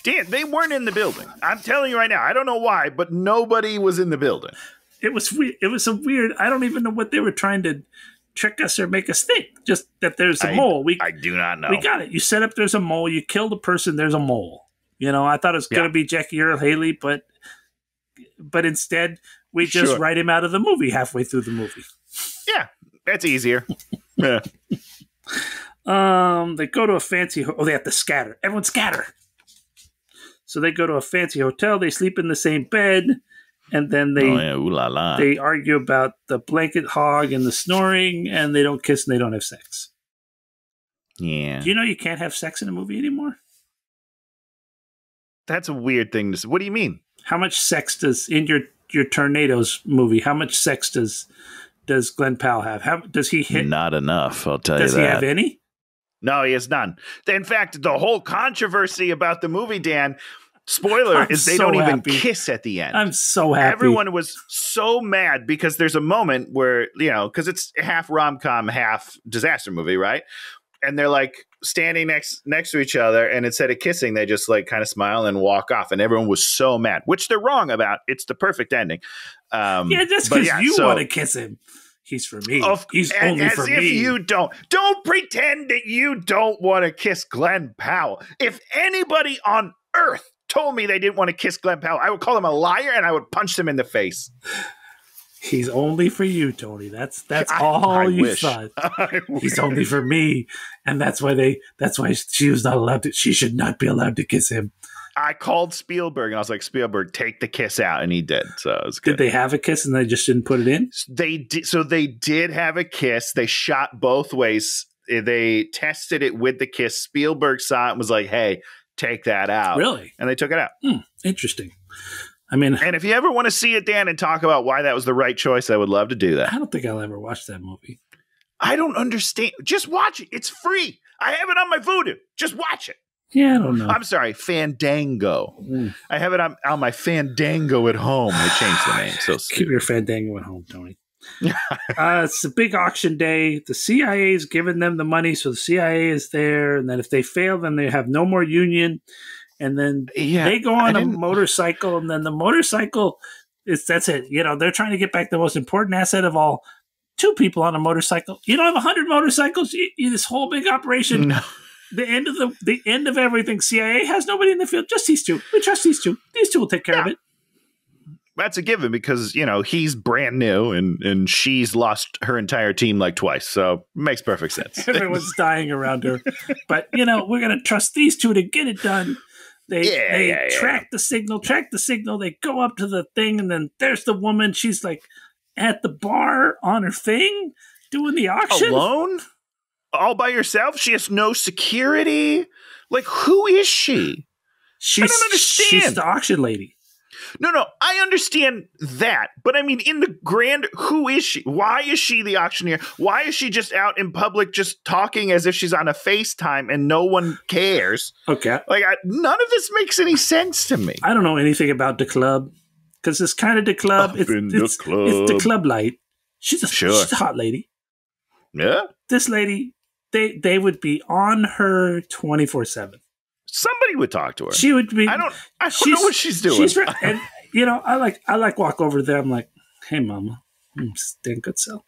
Dan, they weren't in the building. I'm telling you right now. I don't know why, but nobody was in the building. it was weird. It was a weird. I don't even know what they were trying to trick us or make us think. Just that there's a mole. I do not know. We got it. You set up. There's a mole. You killed a person. There's a mole. I thought it was going to be Jackie Earle Haley, but instead we just write him out of the movie halfway through the movie. Yeah, that's easier. Yeah. They go to a fancy. They have to scatter. Everyone scatter. So they go to a fancy hotel. They sleep in the same bed, and then they argue about the blanket hog and the snoring, and they don't kiss and they don't have sex. Yeah. Do you know you can't have sex in a movie anymore? That's a weird thing to say. What do you mean? How much sex does in your Tornadoes movie? How much sex does Glenn Powell have? Does he hit? Not enough. I'll tell you that. Does he have any? No, he has none. In fact, the whole controversy about the movie, Dan, spoiler, is they don't even kiss at the end. I'm so happy. Everyone was so mad because there's a moment where, because it's half rom-com, half disaster movie, right? And they're like standing next to each other, and instead of kissing, they just like kind of smile and walk off. And everyone was so mad, which they're wrong about. It's the perfect ending. Just because you want to kiss him. He's for me. He's only for me. As if you don't pretend that you don't want to kiss Glenn Powell. If anybody on earth told me they didn't want to kiss Glenn Powell, I would call him a liar and I would punch them in the face. He's only for you, Tony. That's all you thought. He's only for me, and that's why she was not allowed to. She should not be allowed to kiss him. I called Spielberg and I was like, Spielberg, take the kiss out, and he did. So it was good. Did they have a kiss and they just didn't put it in? They did. So they did have a kiss. They shot both ways. They tested it with the kiss. Spielberg saw it and was like, "Hey, take that out." Really? And they took it out. Interesting. I mean, and if you ever want to see it, Dan, and talk about why that was the right choice, I would love to do that. I don't think I'll ever watch that movie. I don't understand. Just watch it. It's free. I have it on my Vudu. Just watch it. Yeah, I don't know. I'm sorry, Fandango. I have it on my Fandango at home. They changed the name. So keep your Fandango at home, Tony. It's a big auction day. The CIA is giving them the money, so the CIA is there. And then if they fail, then they have no more union. And then they go on a motorcycle, and then the motorcycle that's it. They're trying to get back the most important asset of all: 2 people on a motorcycle. You don't have 100 motorcycles. This whole big operation. No. The end of everything. CIA has nobody in the field. Just these 2. We trust these 2. These 2 will take care of it. That's a given because, he's brand new and she's lost her entire team like twice. So it makes perfect sense. Everyone's dying around her. But, we're going to trust these 2 to get it done. They track the signal. They go up to the thing, and then there's the woman. She's like at the bar on her thing doing the auction. Alone? All by herself? She has no security? Like, who is she? I don't understand. She's the auction lady. No, I understand that. But I mean, in the grand, who is she? Why is she the auctioneer? Why is she just out in public just talking as if she's on a FaceTime and no one cares? Okay. Like, none of this makes any sense to me. I don't know anything about the club because it's kind of the club. It's the club light. She's a hot lady. Yeah. This lady, they would be on her 24/7. Somebody would talk to her. She would be. I don't know what she's doing. And I like walk over there. I'm like, hey, mama, Dan Goodsell.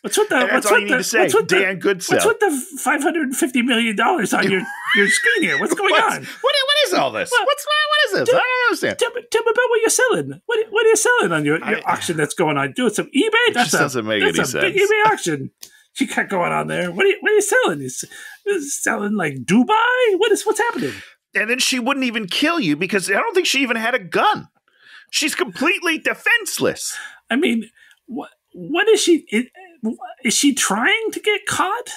What's with the? That's all you need to say, Dan Goodsell. What's with the $550 million on your screen here? What's going on? What is all this? What is this? I don't understand. Tell me about what you're selling. What are you selling on your auction that's going on? Doing some eBay? That doesn't make any sense. That's a big eBay auction. You got going on there. What are you selling? Is selling like Dubai? What's happening? And then she wouldn't even kill you because I don't think she even had a gun. She's completely defenseless. I mean, what is she? Is she trying to get caught?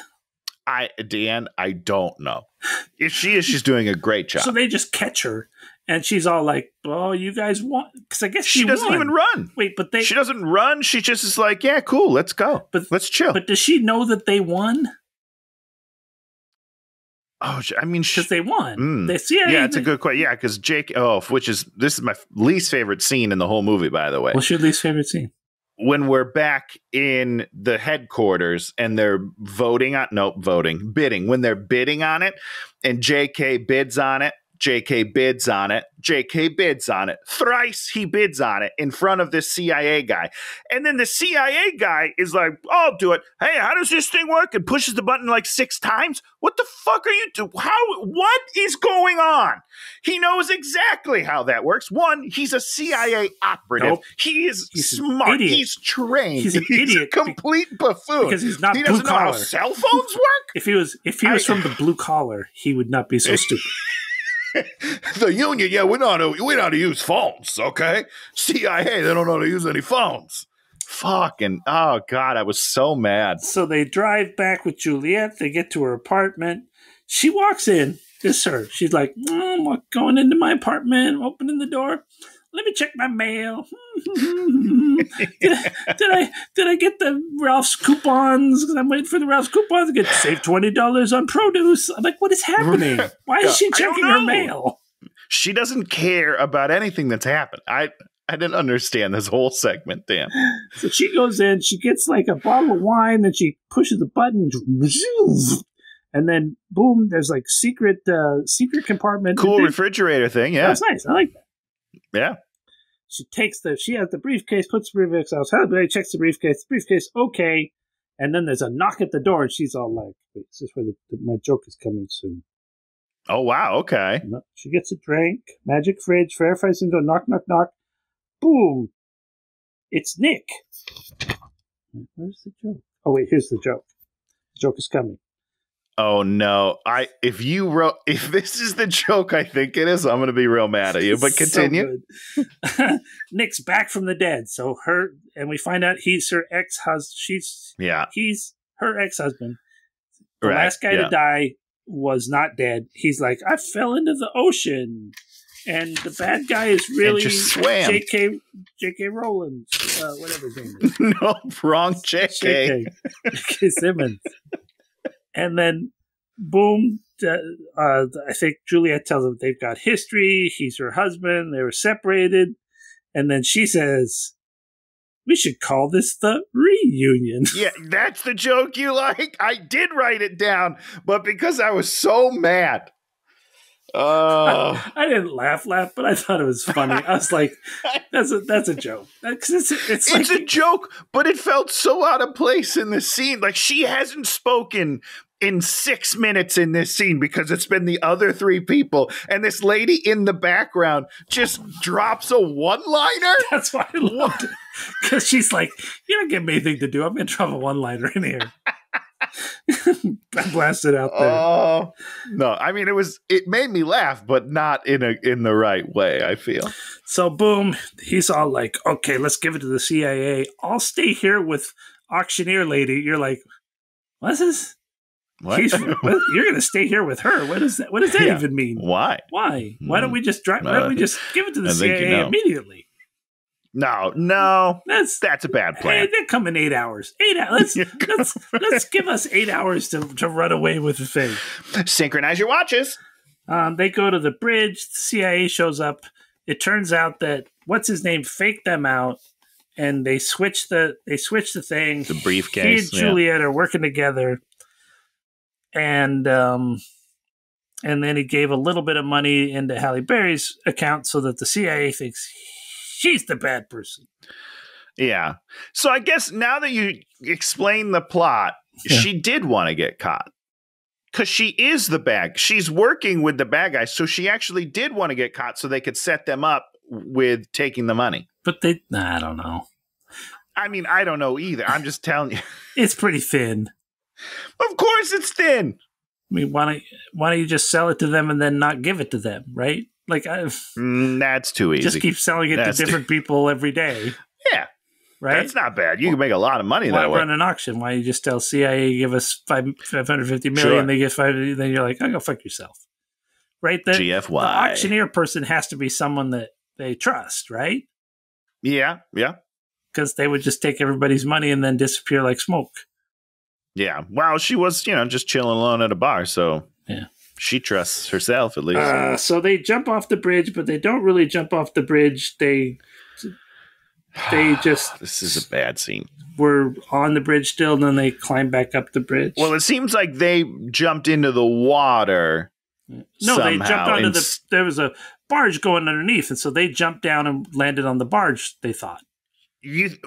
Dan, I don't know. If she is, she's doing a great job. So they just catch her, and she's all like, "Oh, you guys want?" Because I guess she doesn't even run. Wait, but she doesn't run. She just is like, "Yeah, cool, let's go. But let's chill." But does she know that they won? Oh, I mean, because they won. Yeah, it's a good question. Yeah, because Jake. This is my least favorite scene in the whole movie. By the way, what's your least favorite scene? When we're back in the headquarters and they're bidding. When they're bidding on it and JK bids on it, JK bids on it. JK bids on it. Thrice he bids on it in front of this CIA guy. And then the CIA guy is like, I'll do it. Hey, how does this thing work? And pushes the button like 6 times. What the fuck are you doing? What is going on? He knows exactly how that works. One, he's a CIA operative. Nope. He's smart. He's trained. He's an idiot. A complete buffoon. Because he's not he blue doesn't know how collar. cell phones work? If he was from the blue collar, he would not be so stupid. The union, we know how to use phones, okay? CIA, they don't know how to use any phones. Fucking, oh God, I was so mad. So they drive back with Juliet. They get to her apartment. She walks in. It's her. She's like, I'm going into my apartment. I'm opening the door. Let me check my mail. did I get the Ralph's coupons? Because I'm waiting for the Ralph's coupons to get save $20 on produce. I'm like, what is happening? Why is she checking her mail? She doesn't care about anything that's happened. I didn't understand this whole segment, Dan. So she goes in. She gets like a bottle of wine. Then she pushes a button. And then, boom, there's like secret compartment. Cool refrigerator thing, yeah. That's nice. I like that. Yeah. She has the briefcase, puts the briefcase out. Halle Berry checks the briefcase, okay. And then there's a knock at the door, and she's all like, wait, is this where my joke is coming soon? Oh, wow, okay. She gets a drink, magic fridge, verifies into a knock, knock, knock. Boom. It's Nick. Where's the joke? Oh, wait, here's the joke. The joke is coming. Oh no! If this is the joke I think it is, I'm going to be real mad at you. But continue. So Nick's back from the dead, so we find out he's her ex-husband. He's her ex-husband. The last guy to die was not dead. He's like, I fell into the ocean, and the bad guy is really J.K. Rowling, whatever his name is. No, wrong J.K. J.K. Simmons. And then, boom, I think Juliet tells him they've got history. He's her husband. They were separated. And then she says, we should call this the reunion. Yeah, that's the joke you like? I did write it down, but because I was so mad. I didn't laugh, but I thought it was funny. I was like, that's a joke. It's like, a joke, but it felt so out of place in the scene. Like she hasn't spoken in 6 minutes in this scene because it's been the other 3 people. And this lady in the background just drops a one-liner. That's why I loved it. Because she's like, you don't give me anything to do. I'm going to drop a one-liner in here. I blasted out there. Oh no! I mean, it made me laugh, but not in the right way. I feel so. Boom! He's all like, "Okay, let's give it to the CIA. I'll stay here with auctioneer lady." You're like, "What's this? What? You're going to stay here with her? What does that? What does that even mean? Why? Why don't we just Why don't we just give it to the CIA immediately?" No, that's a bad plan. Hey, they come in 8 hours. 8 hours. Let's give us 8 hours to run away with the thing. Synchronize your watches. They go to the bridge. The CIA shows up. It turns out that what's his name faked them out, and they switch the thing. The briefcase. He and Juliet are working together, and then he gave a little bit of money into Halle Berry's account so that the CIA thinks she's the bad person. Yeah. So I guess now that you explain the plot, she did want to get caught. Because she is the bad. She's working with the bad guys. So she actually did want to get caught so they could set them up with taking the money. But I don't know. I mean, I don't know either. I'm just telling you. It's pretty thin. Of course it's thin. I mean, why don't you just sell it to them and then not give it to them, right? Like, that's too easy. Just keep selling it to different people every day. Yeah. Right? That's not bad. You can make a lot of money that way. Why run an auction? Why you just tell CIA, give us $550 million, they get $5, then you're like, go fuck yourself. Right? GFY. The auctioneer person has to be someone that they trust, right? Yeah. Because they would just take everybody's money and then disappear like smoke. Yeah. Well, she was, just chilling alone at a bar, so yeah. She trusts herself, at least. So they jump off the bridge, but they don't really jump off the bridge. They just... This is a bad scene. Were on the bridge still, and then they climb back up the bridge. Well, it seems like they jumped into the water No, they somehow. jumped onto there was a barge going underneath, and so they jumped down and landed on the barge, they thought.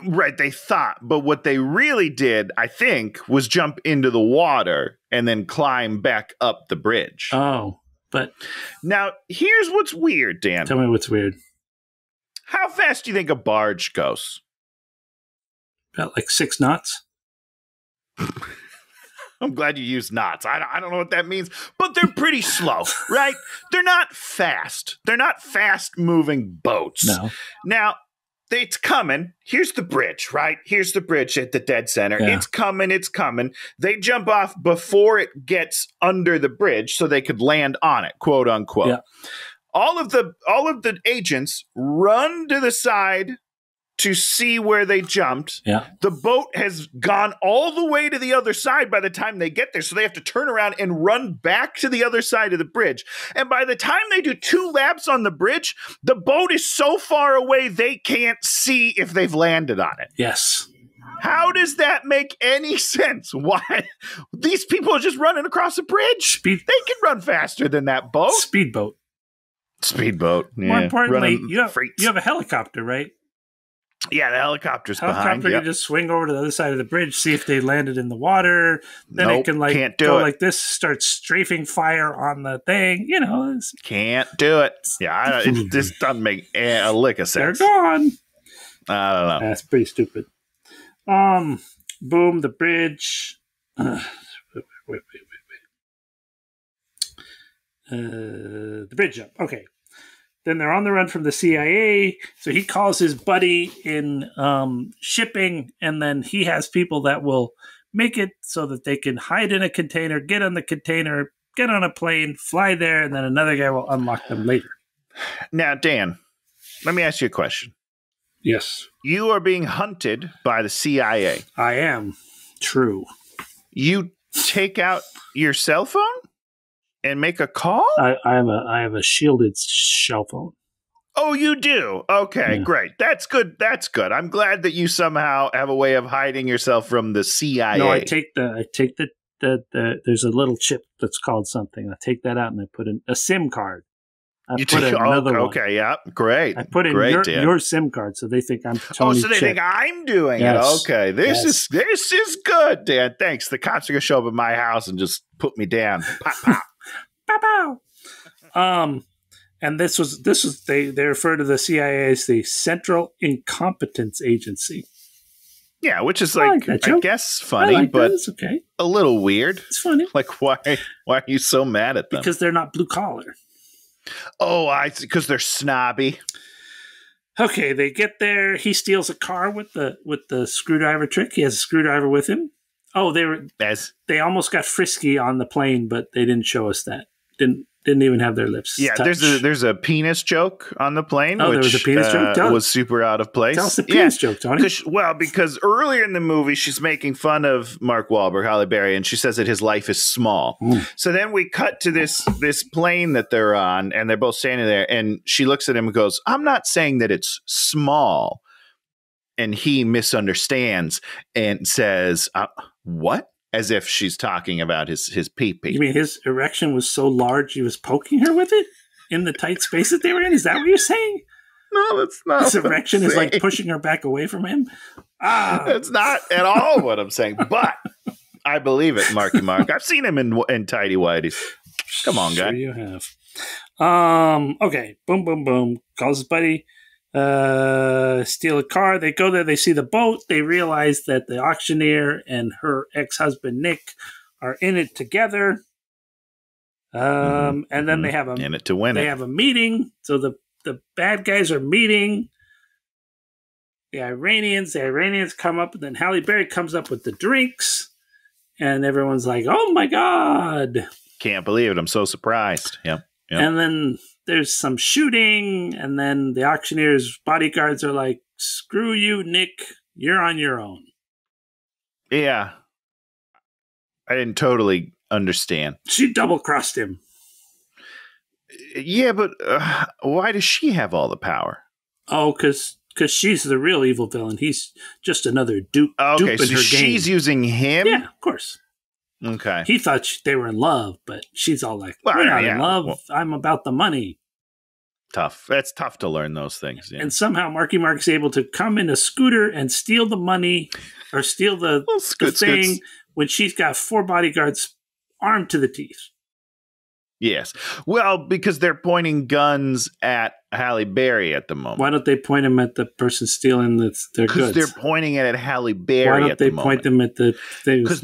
Right, they thought. But what they really did, I think, was jump into the water and then climb back up the bridge. Oh, but... Now, here's what's weird, Dan. Tell me what's weird. How fast do you think a barge goes? About like 6 knots? I'm glad you used knots. I don't know what that means, but they're pretty slow, right? They're not fast. They're not fast-moving boats. No. Now, it's coming. Here's the bridge, right? Here's the bridge at the dead center. Yeah. It's coming. It's coming. They jump off before it gets under the bridge so they could land on it, quote unquote. Yeah. All of the agents run to the side to see where they jumped. Yeah. The boat has gone all the way to the other side by the time they get there. So they have to turn around and run back to the other side of the bridge. And by the time they do 2 laps on the bridge, the boat is so far away they can't see if they've landed on it. Yes. How does that make any sense? Why? These people are just running across a bridge. They can run faster than that boat. Speedboat. Speedboat. Yeah. More importantly, you have a helicopter, right? Yeah, the helicopter's behind. Helicopter can just swing over to the other side of the bridge, see if they landed in the water. Then it can like this, start strafing fire on the thing. You know, can't do it. Yeah, this doesn't make a lick of sense. They're gone. I don't know. That's pretty stupid. Boom, the bridge. Wait. The bridge up. Okay. Then they're on the run from the CIA. So he calls his buddy in shipping, and then he has people that will make it so that they can hide in a container, get on the container, get on a plane, fly there, and then another guy will unlock them later. Now, Dan, let me ask you a question. Yes. You are being hunted by the CIA. I am. True. You take out your cell phone and make a call? I have a shielded cell phone. Oh, you do? Okay, great. That's good. That's good. I'm glad that you somehow have a way of hiding yourself from the CIA. No, I take the there's a little chip that's called something. I take that out and I put in a SIM card. Okay, yeah, great. I put in your SIM card, so they think I'm Tony. So they think I'm doing it. Okay, this is good, Dan. Thanks. The cops are gonna show up at my house and just put me down. Pop, pop. Pow, pow. And this was they refer to the CIA as the Central Incompetence Agency. Yeah, which is I guess funny, but it's okay. A little weird. It's funny. Like why are you so mad at them? Because they're not blue collar. Oh, I see. Because they're snobby. Okay, they get there. He steals a car with the screwdriver trick. He has a screwdriver with him. Oh, they almost got frisky on the plane, but they didn't show us that. Didn't even have their lips. Yeah, touch. there's a penis joke on the plane. Oh, which, there was a penis joke. Was super out of place. Tell us the penis joke, Tony. Because earlier in the movie she's making fun of Mark Wahlberg, Halle Berry, and she says that his life is small. So then we cut to this plane that they're on, and they're both standing there, and she looks at him and goes, "I'm not saying that it's small," and he misunderstands and says, "What?" As if she's talking about his pee-pee. You mean his erection was so large he was poking her with it in the tight space that they were in? Is that what you're saying? No, that's not. His erection is like pushing her back away from him? That's not at all what I'm saying. But I believe it, Marky Mark. I've seen him in tidy whities. Come on, guy. Sure you have. Okay. Boom, boom, boom. Calls his buddy. Steal a car. They go there. They see the boat. They realize that the auctioneer and her ex-husband Nick are in it together. And then they have in it to win. They have a meeting. So the bad guys are meeting. The Iranians come up, and then Halle Berry comes up with the drinks, and everyone's like, "Oh my god! Can't believe it! I'm so surprised." Yep. And then there's some shooting, and then the auctioneer's bodyguards are like, "Screw you, Nick. You're on your own." Yeah. I didn't totally understand. She double-crossed him. Yeah, but why does she have all the power? Oh, because she's the real evil villain. He's just another dupe. Okay, dupe in so her she's game. using him? Yeah, of course. Okay. He thought they were in love, but she's all like, we're not in love. Well, I'm about the money. Tough. It's tough to learn those things. Yeah. And somehow Marky Mark is able to come in a scooter and steal the money or steal the thing when she's got 4 bodyguards armed to the teeth. Yes. Well, because they're pointing guns at Halle Berry at the moment. Why don't they point them at the person stealing their goods? Because they're pointing it at Halle Berry. Why don't they point them at the things? Because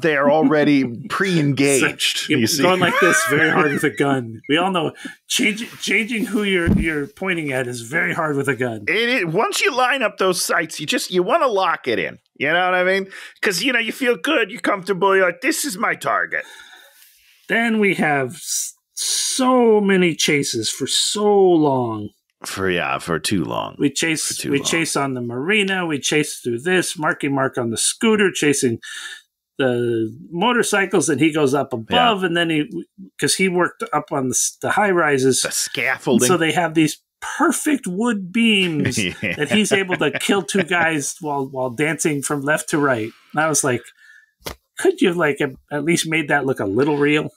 they are already pre-engaged. So, going like this very hard with a gun. We all know changing who you're pointing at is very hard with a gun. Once you line up those sights, you want to lock it in. You know what I mean? Because you feel good, you're comfortable. You're like, this is my target. Then we have so many chases for so long. For too long. We chase on the marina. We chase through this. Marky Mark on the scooter chasing the motorcycles, and he goes up above, and then because he worked up on the high rises, the scaffolding. So they have these perfect wood beams that he's able to kill 2 guys while dancing from left to right. And I was like, could you at least made that look a little real?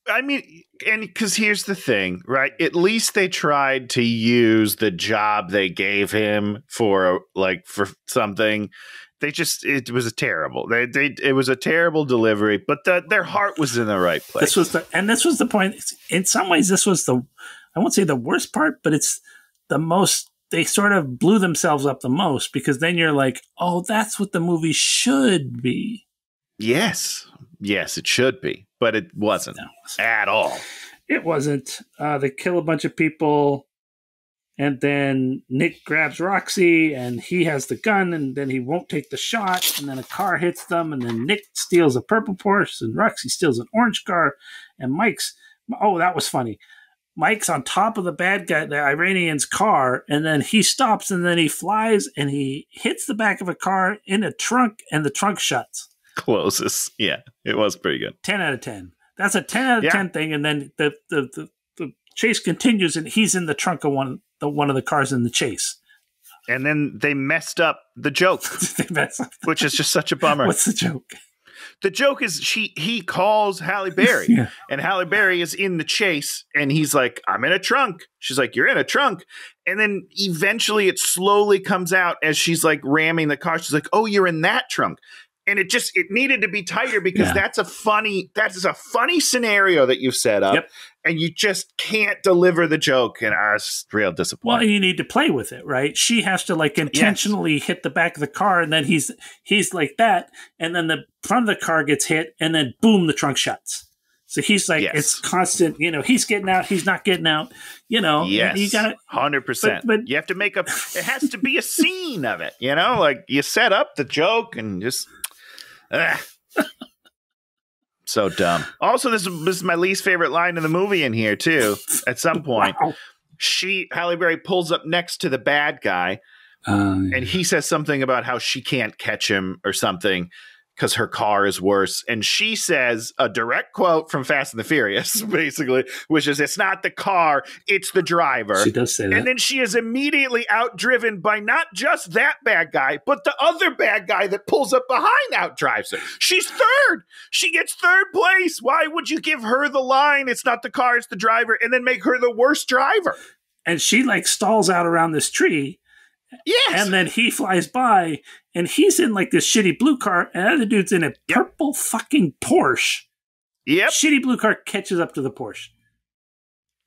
I mean, and because here's the thing, right? At least they tried to use the job they gave him for something. It was a terrible. It was a terrible delivery, but their heart was in the right place. This was the point. In some ways, this was I won't say the worst part, but it's the most. They sort of blew themselves up the most because then you're like, oh, that's what the movie should be. Yes, it should be. But it wasn't at all. It wasn't. They kill a bunch of people, and then Nick grabs Roxy, and he has the gun, and then he won't take the shot, and then a car hits them, and then Nick steals a purple Porsche, and Roxy steals an orange car, and that was funny. Mike's on top of the bad guy, the Iranian's car, and then he stops, and then he flies, and he hits the back of a car in a trunk, and the trunk shuts. Closes. Yeah, it was pretty good. 10 out of 10. That's a 10 out of 10 thing. And then the chase continues, and he's in the trunk of one of the cars in the chase. And then they messed up the joke, which is just such a bummer. What's the joke? The joke is he calls Halle Berry, and Halle Berry is in the chase, and he's like, I'm in a trunk. She's like, you're in a trunk. And then eventually it slowly comes out as she's like ramming the car. She's like, oh, you're in that trunk. And it needed to be tighter because that is a funny scenario that you've set up, and you just can't deliver the joke, and I was real disappointed. Well, you need to play with it, right? She has to intentionally hit the back of the car, and then he's like that, and then the front of the car gets hit, and then boom, the trunk shuts. So he's like, it's constant, he's getting out, he's not getting out, Yes, you got 100%. But you have to it has to be a scene of it, like you set up the joke and just. So dumb. Also, this is my least favorite line in the movie in here too. At some point, Halle Berry pulls up next to the bad guy, and he says something about how she can't catch him or something because her car is worse. And she says a direct quote from Fast and the Furious, basically, which is, it's not the car, it's the driver. She does say that. And then she is immediately outdriven by not just that bad guy, but the other bad guy that pulls up behind outdrives her. She's third. She gets third place. Why would you give her the line, it's not the car, it's the driver, and then make her the worst driver? And she stalls out around this tree. Yes. And then he flies by, and he's in this shitty blue car, and the other dude's in a purple fucking Porsche. Yep. Shitty blue car catches up to the Porsche.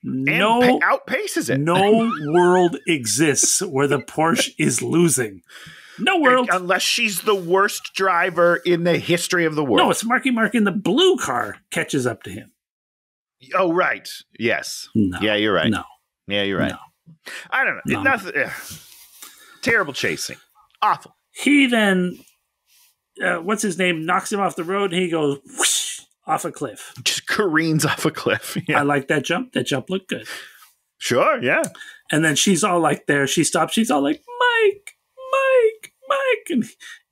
Outpaces it. No world exists where the Porsche is losing. No world. Unless she's the worst driver in the history of the world. No, it's Marky Mark in the blue car catches up to him. Oh, right. Yes. No. Yeah, you're right. No. Yeah, you're right. No. I don't know. No. Nothing. Terrible chasing. Awful. He then, what's his name, knocks him off the road, and he goes whoosh, off a cliff. Just careens off a cliff. Yeah. I like that jump. That jump looked good. Sure, yeah. And then she's all there. She stops. She's all like, Mike.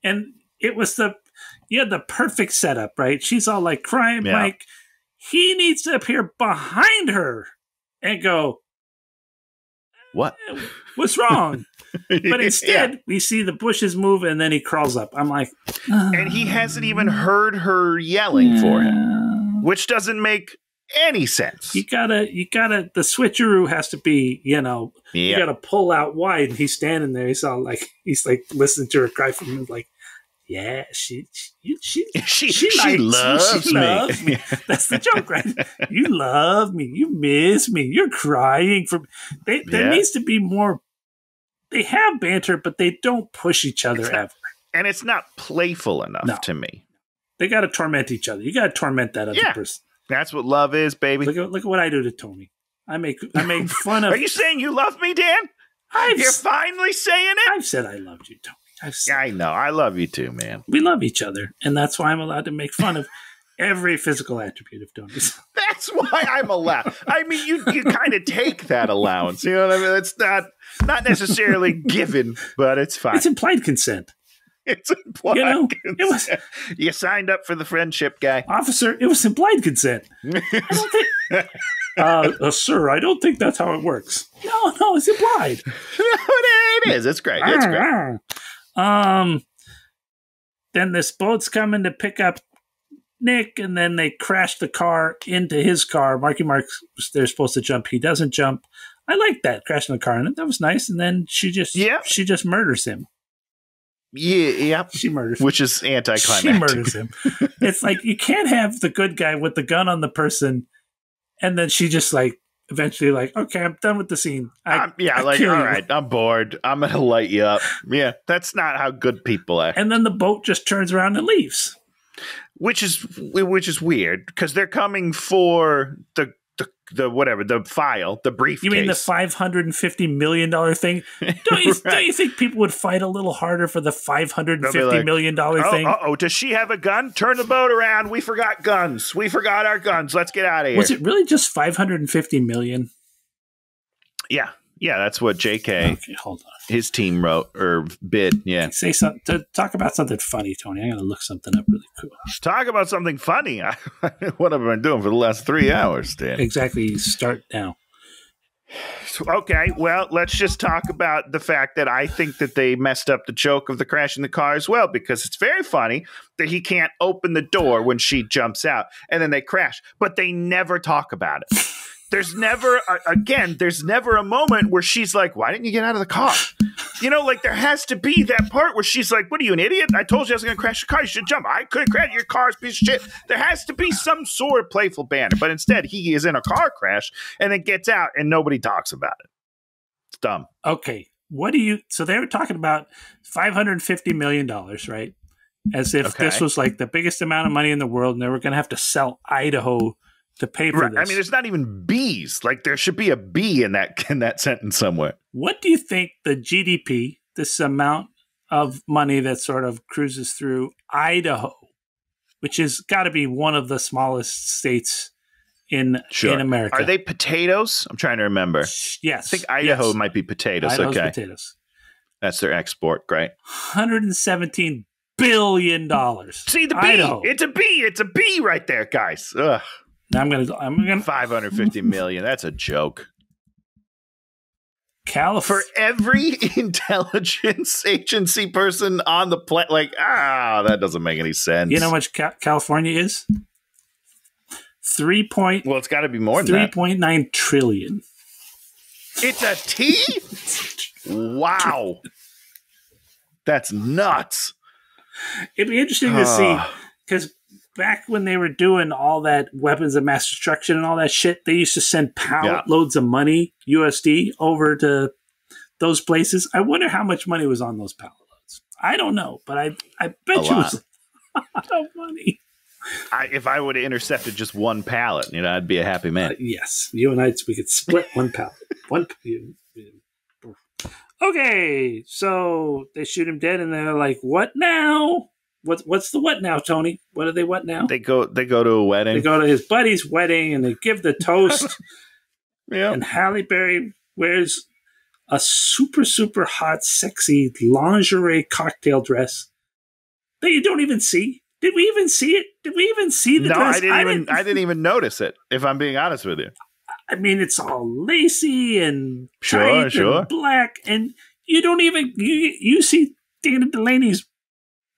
And it was the perfect setup, right? She's all crying, Mike. He needs to appear behind her and go, What? What's wrong? But instead, we see the bushes move, and then he crawls up. I'm like, and he hasn't even heard her yelling for him, which doesn't make any sense. You gotta. The switcheroo has to be, you gotta pull out wide. And he's standing there. He's like listening to her cry from him, like, yeah, she loves me. That's the joke, right? You love me. You miss me. You're crying for me. There needs to be more. They have banter, but they don't push each other ever. And it's not playful enough to me. They got to torment each other. You got to torment that other person. That's what love is, baby. Look at what I do to Tony. I make fun of. Are you saying you love me, Dan? You're finally saying it? I've said I loved you, Tony. I know. I love you too, man. We love each other, and that's why I'm allowed to make fun of every physical attribute of Tony's. That's why I'm allowed. I mean, you kind of take that allowance. You know what I mean? It's not necessarily given, but it's fine. It's implied consent. It's implied consent. You signed up for the friendship, guy. Officer, it was implied consent. I don't think, sir, I don't think that's how it works. No, it's implied. It is. It's great. It's great. Then this boat's coming to pick up Nick, and then they crash the car into his car. Marky Mark, they're supposed to jump. He doesn't jump. I like that, crashing the car, and that was nice. And then she just murders him. Yeah, she murders him. Which is anticlimactic. She murders him. It's like you can't have the good guy with the gun on the person, and then she just like eventually like, okay, I'm done with the scene. All right, I'm bored. I'm gonna light you up. Yeah, that's not how good people act. And then the boat just turns around and leaves, which is weird because they're coming for the file, the briefcase. You mean the $550 million thing? Don't you think people would fight a little harder for the $550 million thing? Does she have a gun? Turn the boat around. We forgot guns. We forgot our guns. Let's get out of here. Was it really just $550 million? Yeah, that's what JK, okay, hold on, his team wrote or bid. Yeah, say something. Talk about something funny, Tony. I'm gonna look something up really cool. Talk about something funny. What have I been doing for the last 3 hours, Dan? Exactly. Start now. Okay, well, let's just talk about the fact that I think that they messed up the joke of the crash in the car as well, because it's very funny that he can't open the door when she jumps out, and then they crash, but they never talk about it. There's never a moment where she's like, why didn't you get out of the car? Like there has to be that part where she's like, what are you, an idiot? I told you I was going to crash the car. You should jump. I couldn't crash your car's piece of shit. There has to be some sort of playful banter. But instead, he is in a car crash and then gets out and nobody talks about it. It's dumb. Okay. So they were talking about $550 million, right? As if this was like the biggest amount of money in the world and they were going to have to sell Idaho to pay for this. I mean, there's not even B's. Like there should be a B in that sentence somewhere. What do you think the GDP, this amount of money that sort of cruises through Idaho, which has got to be one of the smallest states in America? Are they potatoes? I'm trying to remember. Yes. I think Idaho might be potatoes. Idaho's okay. Potatoes. That's their export. Great. $117 billion. See the Idaho. B. It's a B. It's a B right there, guys. Ugh. Now I'm gonna $550 million. That's a joke. For every intelligence agency person on the planet, that doesn't make any sense. You know how much California is? Well, it's got to be more than that. 3.9 trillion. It's a T? Wow. That's nuts. It'd be interesting to see, because back when they were doing all that weapons of mass destruction and all that shit, they used to send pallet loads of money, USD, over to those places. I wonder how much money was on those pallet loads. I don't know, but I bet you it was a lot of money. If I would have intercepted just one pallet, I'd be a happy man. Yes. You and we could split one pallet. Okay, so they shoot him dead, and they're like, what now? What's the what now, Tony? What are they what now? They go to a wedding. They go to his buddy's wedding and they give the toast. Yeah. And Halle Berry wears a super, super hot, sexy lingerie cocktail dress that you don't even see. Did we even see it? Did we even see the dress? I didn't even notice it, if I'm being honest with you. I mean, it's all lacy and Sure, tight and black, and you don't even you see Dana Delaney's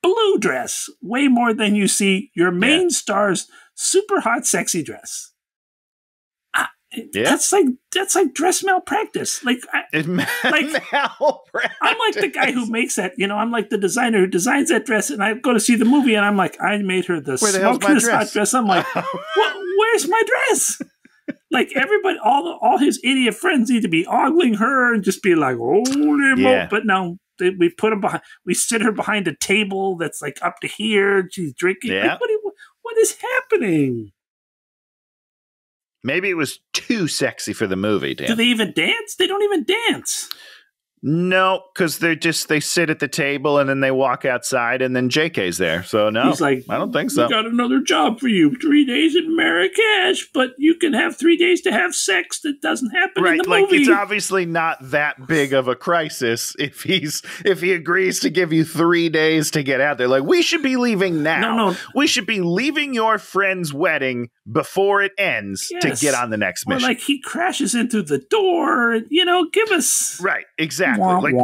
blue dress way more than you see your main star's super hot, sexy dress. That's like dress malpractice. Like, malpractice. I'm like the guy who makes that. I'm like the designer who designs that dress, and I go to see the movie, and I'm like, I made her the smokeless hot dress. I'm like, where's my dress? Like everybody, all his idiot friends need to be ogling her and just be like, holy moly! But no. We put him behind. We sit her behind a table that's like up to here. And she's drinking. Yeah. Like, what is happening? Maybe it was too sexy for the movie, Dan. Do they even dance? They don't even dance. No, because they sit at the table and then they walk outside and then JK's there. So no, he's like, I don't think so. We got another job for you. 3 days in Marrakesh, but you can have 3 days to have sex that doesn't happen in the movie. Like it's obviously not that big of a crisis if he agrees to give you 3 days to get out there. Like, we should be leaving now. No. We should be leaving your friend's wedding before it ends to get on the next mission. Or like he crashes into the door and, give us. Right, exactly. Like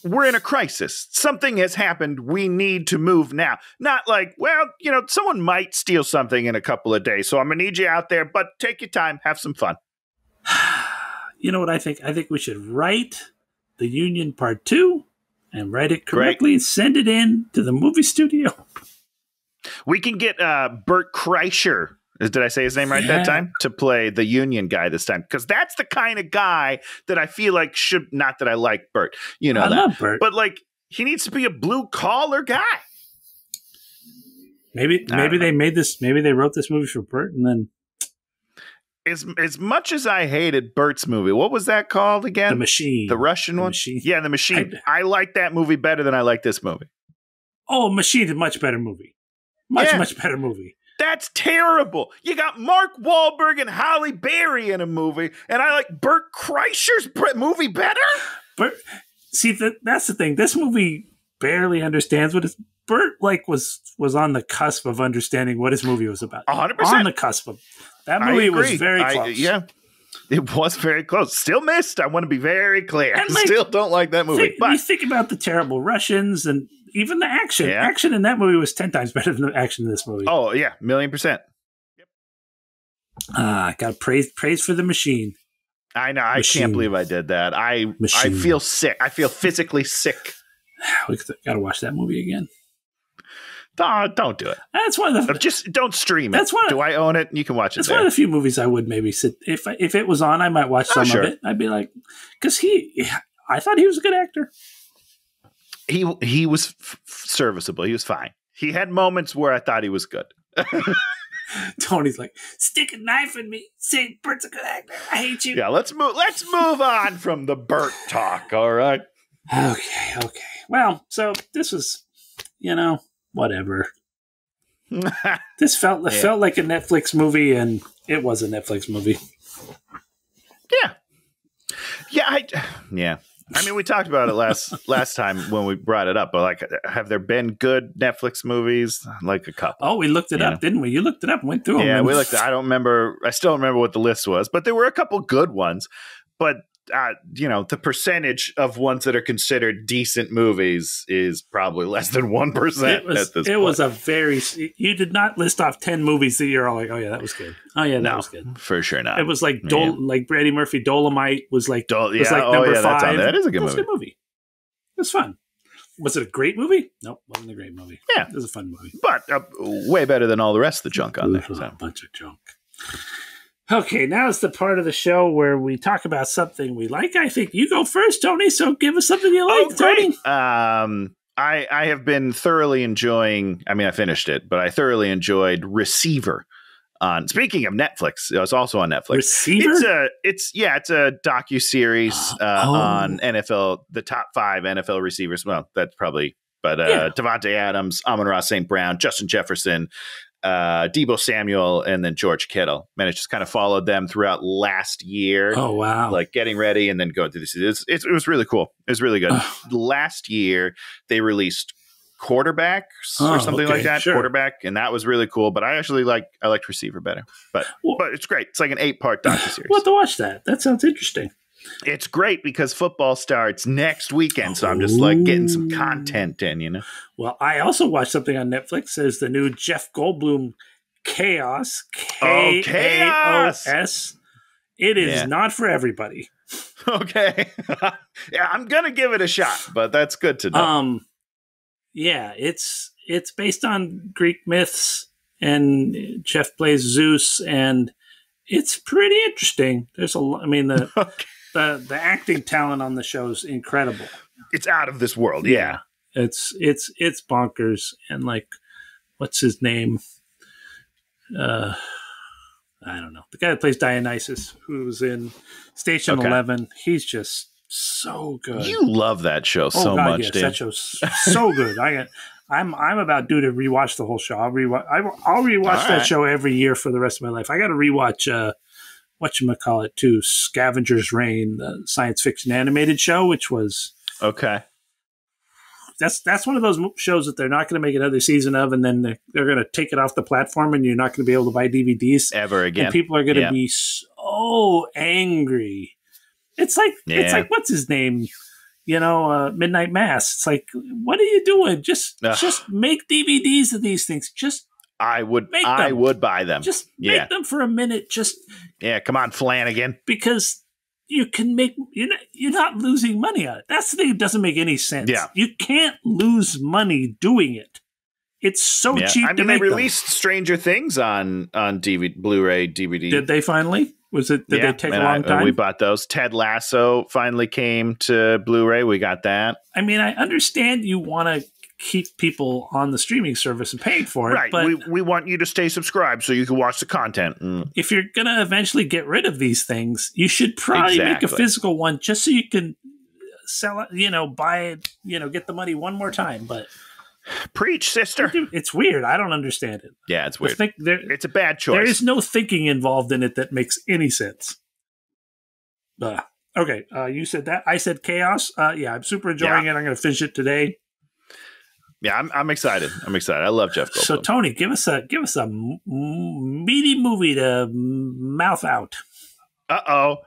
we're in a crisis. Something has happened. We need to move now. Not like, well, someone might steal something in a couple of days. So I'm going to need you out there, but take your time. Have some fun. You know what I think? I think we should write The Union Part 2 and write it correctly and send it in to the movie studio. We can get Bert Kreischer. Did I say his name right that time? To play the Union guy this time. Because that's the kind of guy that I feel like should, not that I like Bert. I love Bert. But like, he needs to be a blue collar guy. Maybe they made this, maybe they wrote this movie for Bert and then. As much as I hated Bert's movie, what was that called again? The Machine. The Russian one? Machine. Yeah, The Machine. I like that movie better than I like this movie. Oh, Machine is a much better movie. Much better movie. That's terrible. You got Mark Wahlberg and Halle Berry in a movie, and I like Bert Kreischer's movie better? That's the thing. This movie barely understands what it's... Bert was on the cusp of understanding what his movie was about. 100%. On the cusp of... That movie was very close. It was very close. Still missed. I want to be very clear. And still don't like that movie. You think about the terrible Russians and even the action. Yeah. Action in that movie was 10 times better than the action in this movie. Oh, yeah. 1,000,000%. Yep. Got praise for The Machine. I know. I can't believe I did that. I feel sick. I feel physically sick. We got to watch that movie again. Don't do it. That's one of the. Just don't stream it. Do I own it? You can watch it. That's one of the few movies I would maybe sit if it was on. I might watch some of it. I'd be like, because I thought he was a good actor. He was serviceable. He was fine. He had moments where I thought he was good. Tony's like, stick a knife in me. Say Bert's a good actor. I hate you. Yeah, let's move on from the Bert talk. All right. Okay. Well, so this was, whatever. This felt like a Netflix movie, and it was a Netflix movie. Yeah. I mean, we talked about it last time when we brought it up, but like, have there been good Netflix movies? Like a couple. Oh, we looked it up, didn't we? You looked it up and went through them. Yeah, we looked. I don't remember. I still remember what the list was, but there were a couple good ones. But the percentage of ones that are considered decent movies is probably less than 1% at this point. It was a very... You did not list off 10 movies that you're all like, oh yeah, that was good. Oh yeah, that was good. For sure not. It was like like Brady Murphy, Dolomite was like number 5. That is a good movie. It was a good movie. It was fun. Was it a great movie? Nope, wasn't a great movie. Yeah. It was a fun movie. But way better than all the rest of the junk on there. A bunch of junk. Okay, now it's the part of the show where we talk about something we like. I think you go first, Tony, so give us something you like, Tony. I have been thoroughly enjoying, I finished it, but I thoroughly enjoyed Receiver. Speaking of Netflix, it's also on Netflix. Receiver? It's a docuseries on NFL, the top 5 NFL receivers. Well, that's probably, but Devontae Adams, Amon-Ra St. Brown, Justin Jefferson, Deebo Samuel, and then George Kittle. Man, it just kind of followed them throughout last year. Oh, wow. Like getting ready and then going through this. It was really cool. It was really good. Last year, they released quarterbacks or something like that. Sure. Quarterback, and that was really cool. But I liked receiver better. But it's great. It's like an 8-part docuseries. We'll have to watch that. That sounds interesting. It's great because football starts next weekend, so I'm just like getting some content in, you know. Well, I also watched something on Netflix. There's the new Jeff Goldblum Chaos. Chaos. It is not for everybody. Okay. Yeah, I'm gonna give it a shot, but that's good to know. Yeah, it's based on Greek myths, and Jeff plays Zeus, and it's pretty interesting. There's the acting talent on the show is incredible. It's out of this world. Yeah. It's bonkers. And like, what's his name? I don't know. The guy that plays Dionysus, who's in Station 11, he's just so good. You love that show so much, yes, Dave. That show's so good. I'm about due to rewatch the whole show. I'll rewatch that show every year for the rest of my life. I got to rewatch whatchamacallit too, Scavenger's Reign, the science fiction animated show, which was that's one of those shows that they're not going to make another season of, and then they're going to take it off the platform, and you're not going to be able to buy DVDs ever again. And people are going to be so angry. It's like what's his name? Midnight Mass. It's like, what are you doing? Just make DVDs of these things. I would buy them. Just make them for a minute. Come on, Flanagan. Because you can make you're not losing money on it. That's the thing that doesn't make any sense. Yeah. You can't lose money doing it. It's so cheap to make. They released Stranger Things on DVD, Blu-ray, DVD. Did they finally? Did they take a long time? We bought those. Ted Lasso finally came to Blu-ray. We got that. I mean, I understand you want to keep people on the streaming service and paying for it. Right. But we want you to stay subscribed so you can watch the content. If you're going to eventually get rid of these things, you should probably make a physical one just so you can sell it, buy it, get the money one more time. But preach, sister. It's weird. I don't understand it. Yeah, it's weird. It's a bad choice. There is no thinking involved in it that makes any sense. Okay. You said that. I said Chaos. I'm super enjoying it. I'm going to finish it today. Yeah, I'm excited. I love Jeff Goldblum. So Tony, give us a meaty movie to mouth out. Well,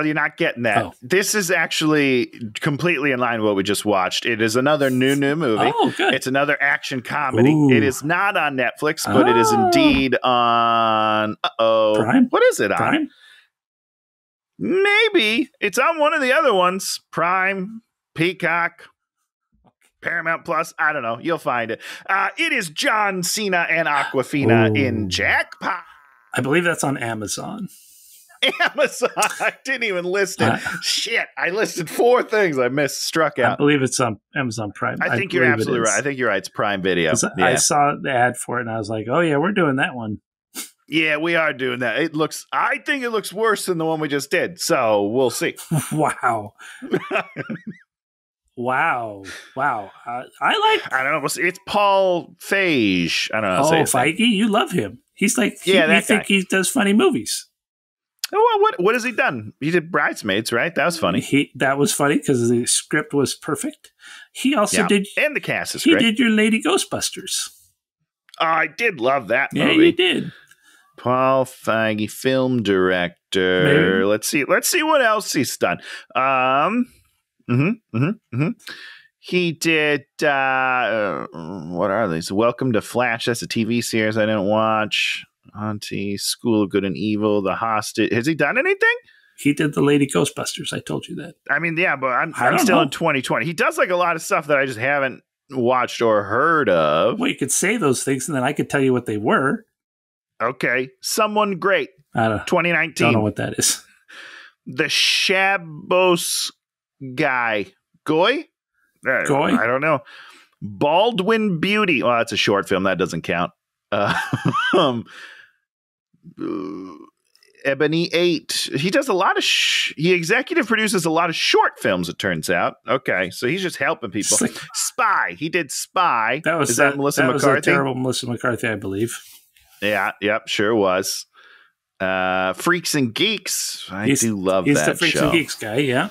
you're not getting that. Oh. This is actually completely in line with what we just watched. It is another new movie. Oh, good. It's another action comedy. Ooh. It is not on Netflix, but it is indeed on Prime. What is it on? Prime? Maybe it's on one of the other ones. Prime, Peacock, Paramount Plus. I don't know. You'll find it. It is John Cena and Awkwafina in Jackpot. I believe that's on Amazon. Amazon. I didn't even list it. Shit. I listed 4 things I struck out. I believe it's on Amazon Prime. I think you're absolutely right. I think you're right. It's Prime Video. Yeah. I saw the ad for it and I was like, oh yeah, we're doing that one. Yeah, we are doing that. I think it looks worse than the one we just did. So we'll see. Wow. Wow. I don't know. It's Paul Feige. I don't know how to say his name. Feige? You love him. He's like, you think he does funny movies. Oh, what has he done? He did Bridesmaids, right? That was funny. That was funny because the script was perfect. He also did, and the cast is great. He did your Lady Ghostbusters. I did love that movie. Yeah, you did. Paul Feige, film director. Maybe. Let's see what else he's done. He did. What are these? Welcome to Flash. That's a TV series I didn't watch. Auntie, School of Good and Evil, The Hostage. Has he done anything? He did the Lady Ghostbusters. I told you that. I mean, yeah, but I'm still in 2020. He does like a lot of stuff that I just haven't watched or heard of. Well, you could say those things, and then I could tell you what they were. Okay, Someone Great. 2019. Don't know what that is. The Shabos Guy. Goy? Goy? I don't know. Baldwin Beauty. Well, that's a short film. That doesn't count. Ebony 8. He does a lot of he executive produces a lot of short films, it turns out. Okay, so he's just helping people. Spy. He did Spy. Is that Melissa McCarthy? That was a terrible Melissa McCarthy, I believe. Yeah, yep, sure was. Freaks and Geeks. I do love that show. He's the Freaks and Geeks guy, yeah.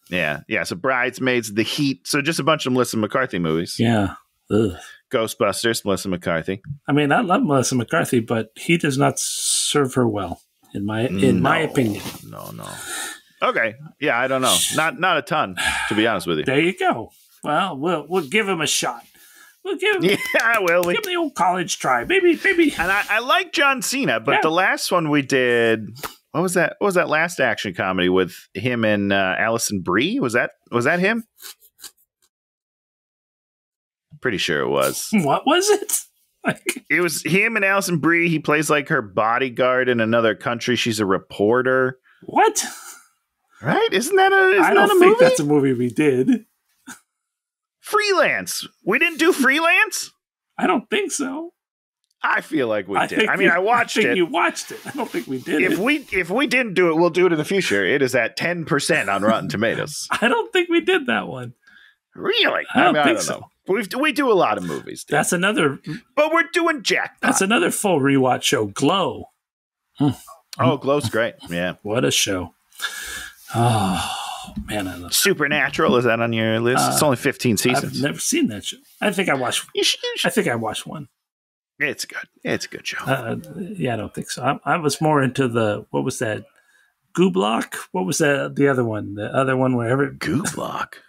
Yeah. So Bridesmaids, The Heat. So just a bunch of Melissa McCarthy movies. Yeah. Ugh. Ghostbusters, Melissa McCarthy. I mean, I love Melissa McCarthy, but he does not serve her well, in my opinion. No. Okay. Yeah, I don't know. Not a ton, to be honest with you. There you go. Well, we'll give him a shot. We'll give him the old college try. Maybe. And I like John Cena, but the last one we did, what was that? What was that last action comedy with him and Alison Brie? Was that him? Pretty sure it was. What was it? It was him and Alison Brie. He plays like her bodyguard in another country. She's a reporter. What? Right? Isn't that a I don't think that's a movie we did. Freelance. We didn't do Freelance? I don't think so. I feel like we did. I watched it. You watched it. I don't think we did. If we didn't do it, we'll do it in the future. It is at 10% on Rotten Tomatoes. I don't think we did that one. Really? I don't think so. Know. We do a lot of movies. Dude. That's another. But we're doing Jackpot. That's another full rewatch show. Glow. Oh, Glow's great. Yeah. What a show. Oh, man. I love Supernatural. Is that on your list? It's only 15 seasons. I've never seen that show. I think I watched. You should. I think I watched one. It's good. It's a good show. Yeah, I don't think so. I was more into what was that? Goo Block? What was that? The other one? The other one wherever. Goo Block?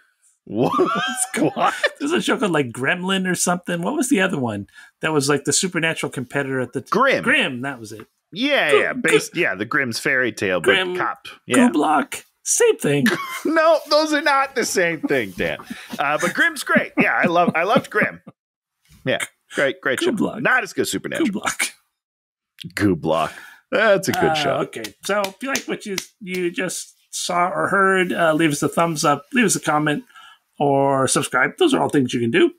What? There's a show called like Gremlin or something. What was the other one? That was like the supernatural competitor at the Grimm. That was it. Yeah. The Grimm's fairy tale, but cop. Yeah. Goo Block. Same thing. No, those are not the same thing, Dan. But Grimm's great. Yeah, I loved Grimm. Yeah. Great show. Block. Not as good as Supernatural. Goo Block. Goo Block. That's a good show. Okay. So if you like what you just saw or heard, leave us a thumbs up, leave us a comment, or subscribe. Those are all things you can do.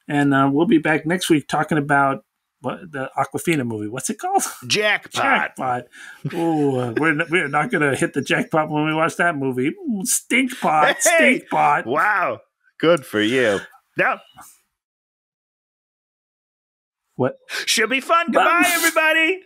And we'll be back next week talking about the Awkwafina movie. What's it called? Jackpot. Oh, we're not going to hit the jackpot when we watch that movie. Stinkpot. Wow. Good for you. Now. What? Should be fun. Goodbye, everybody.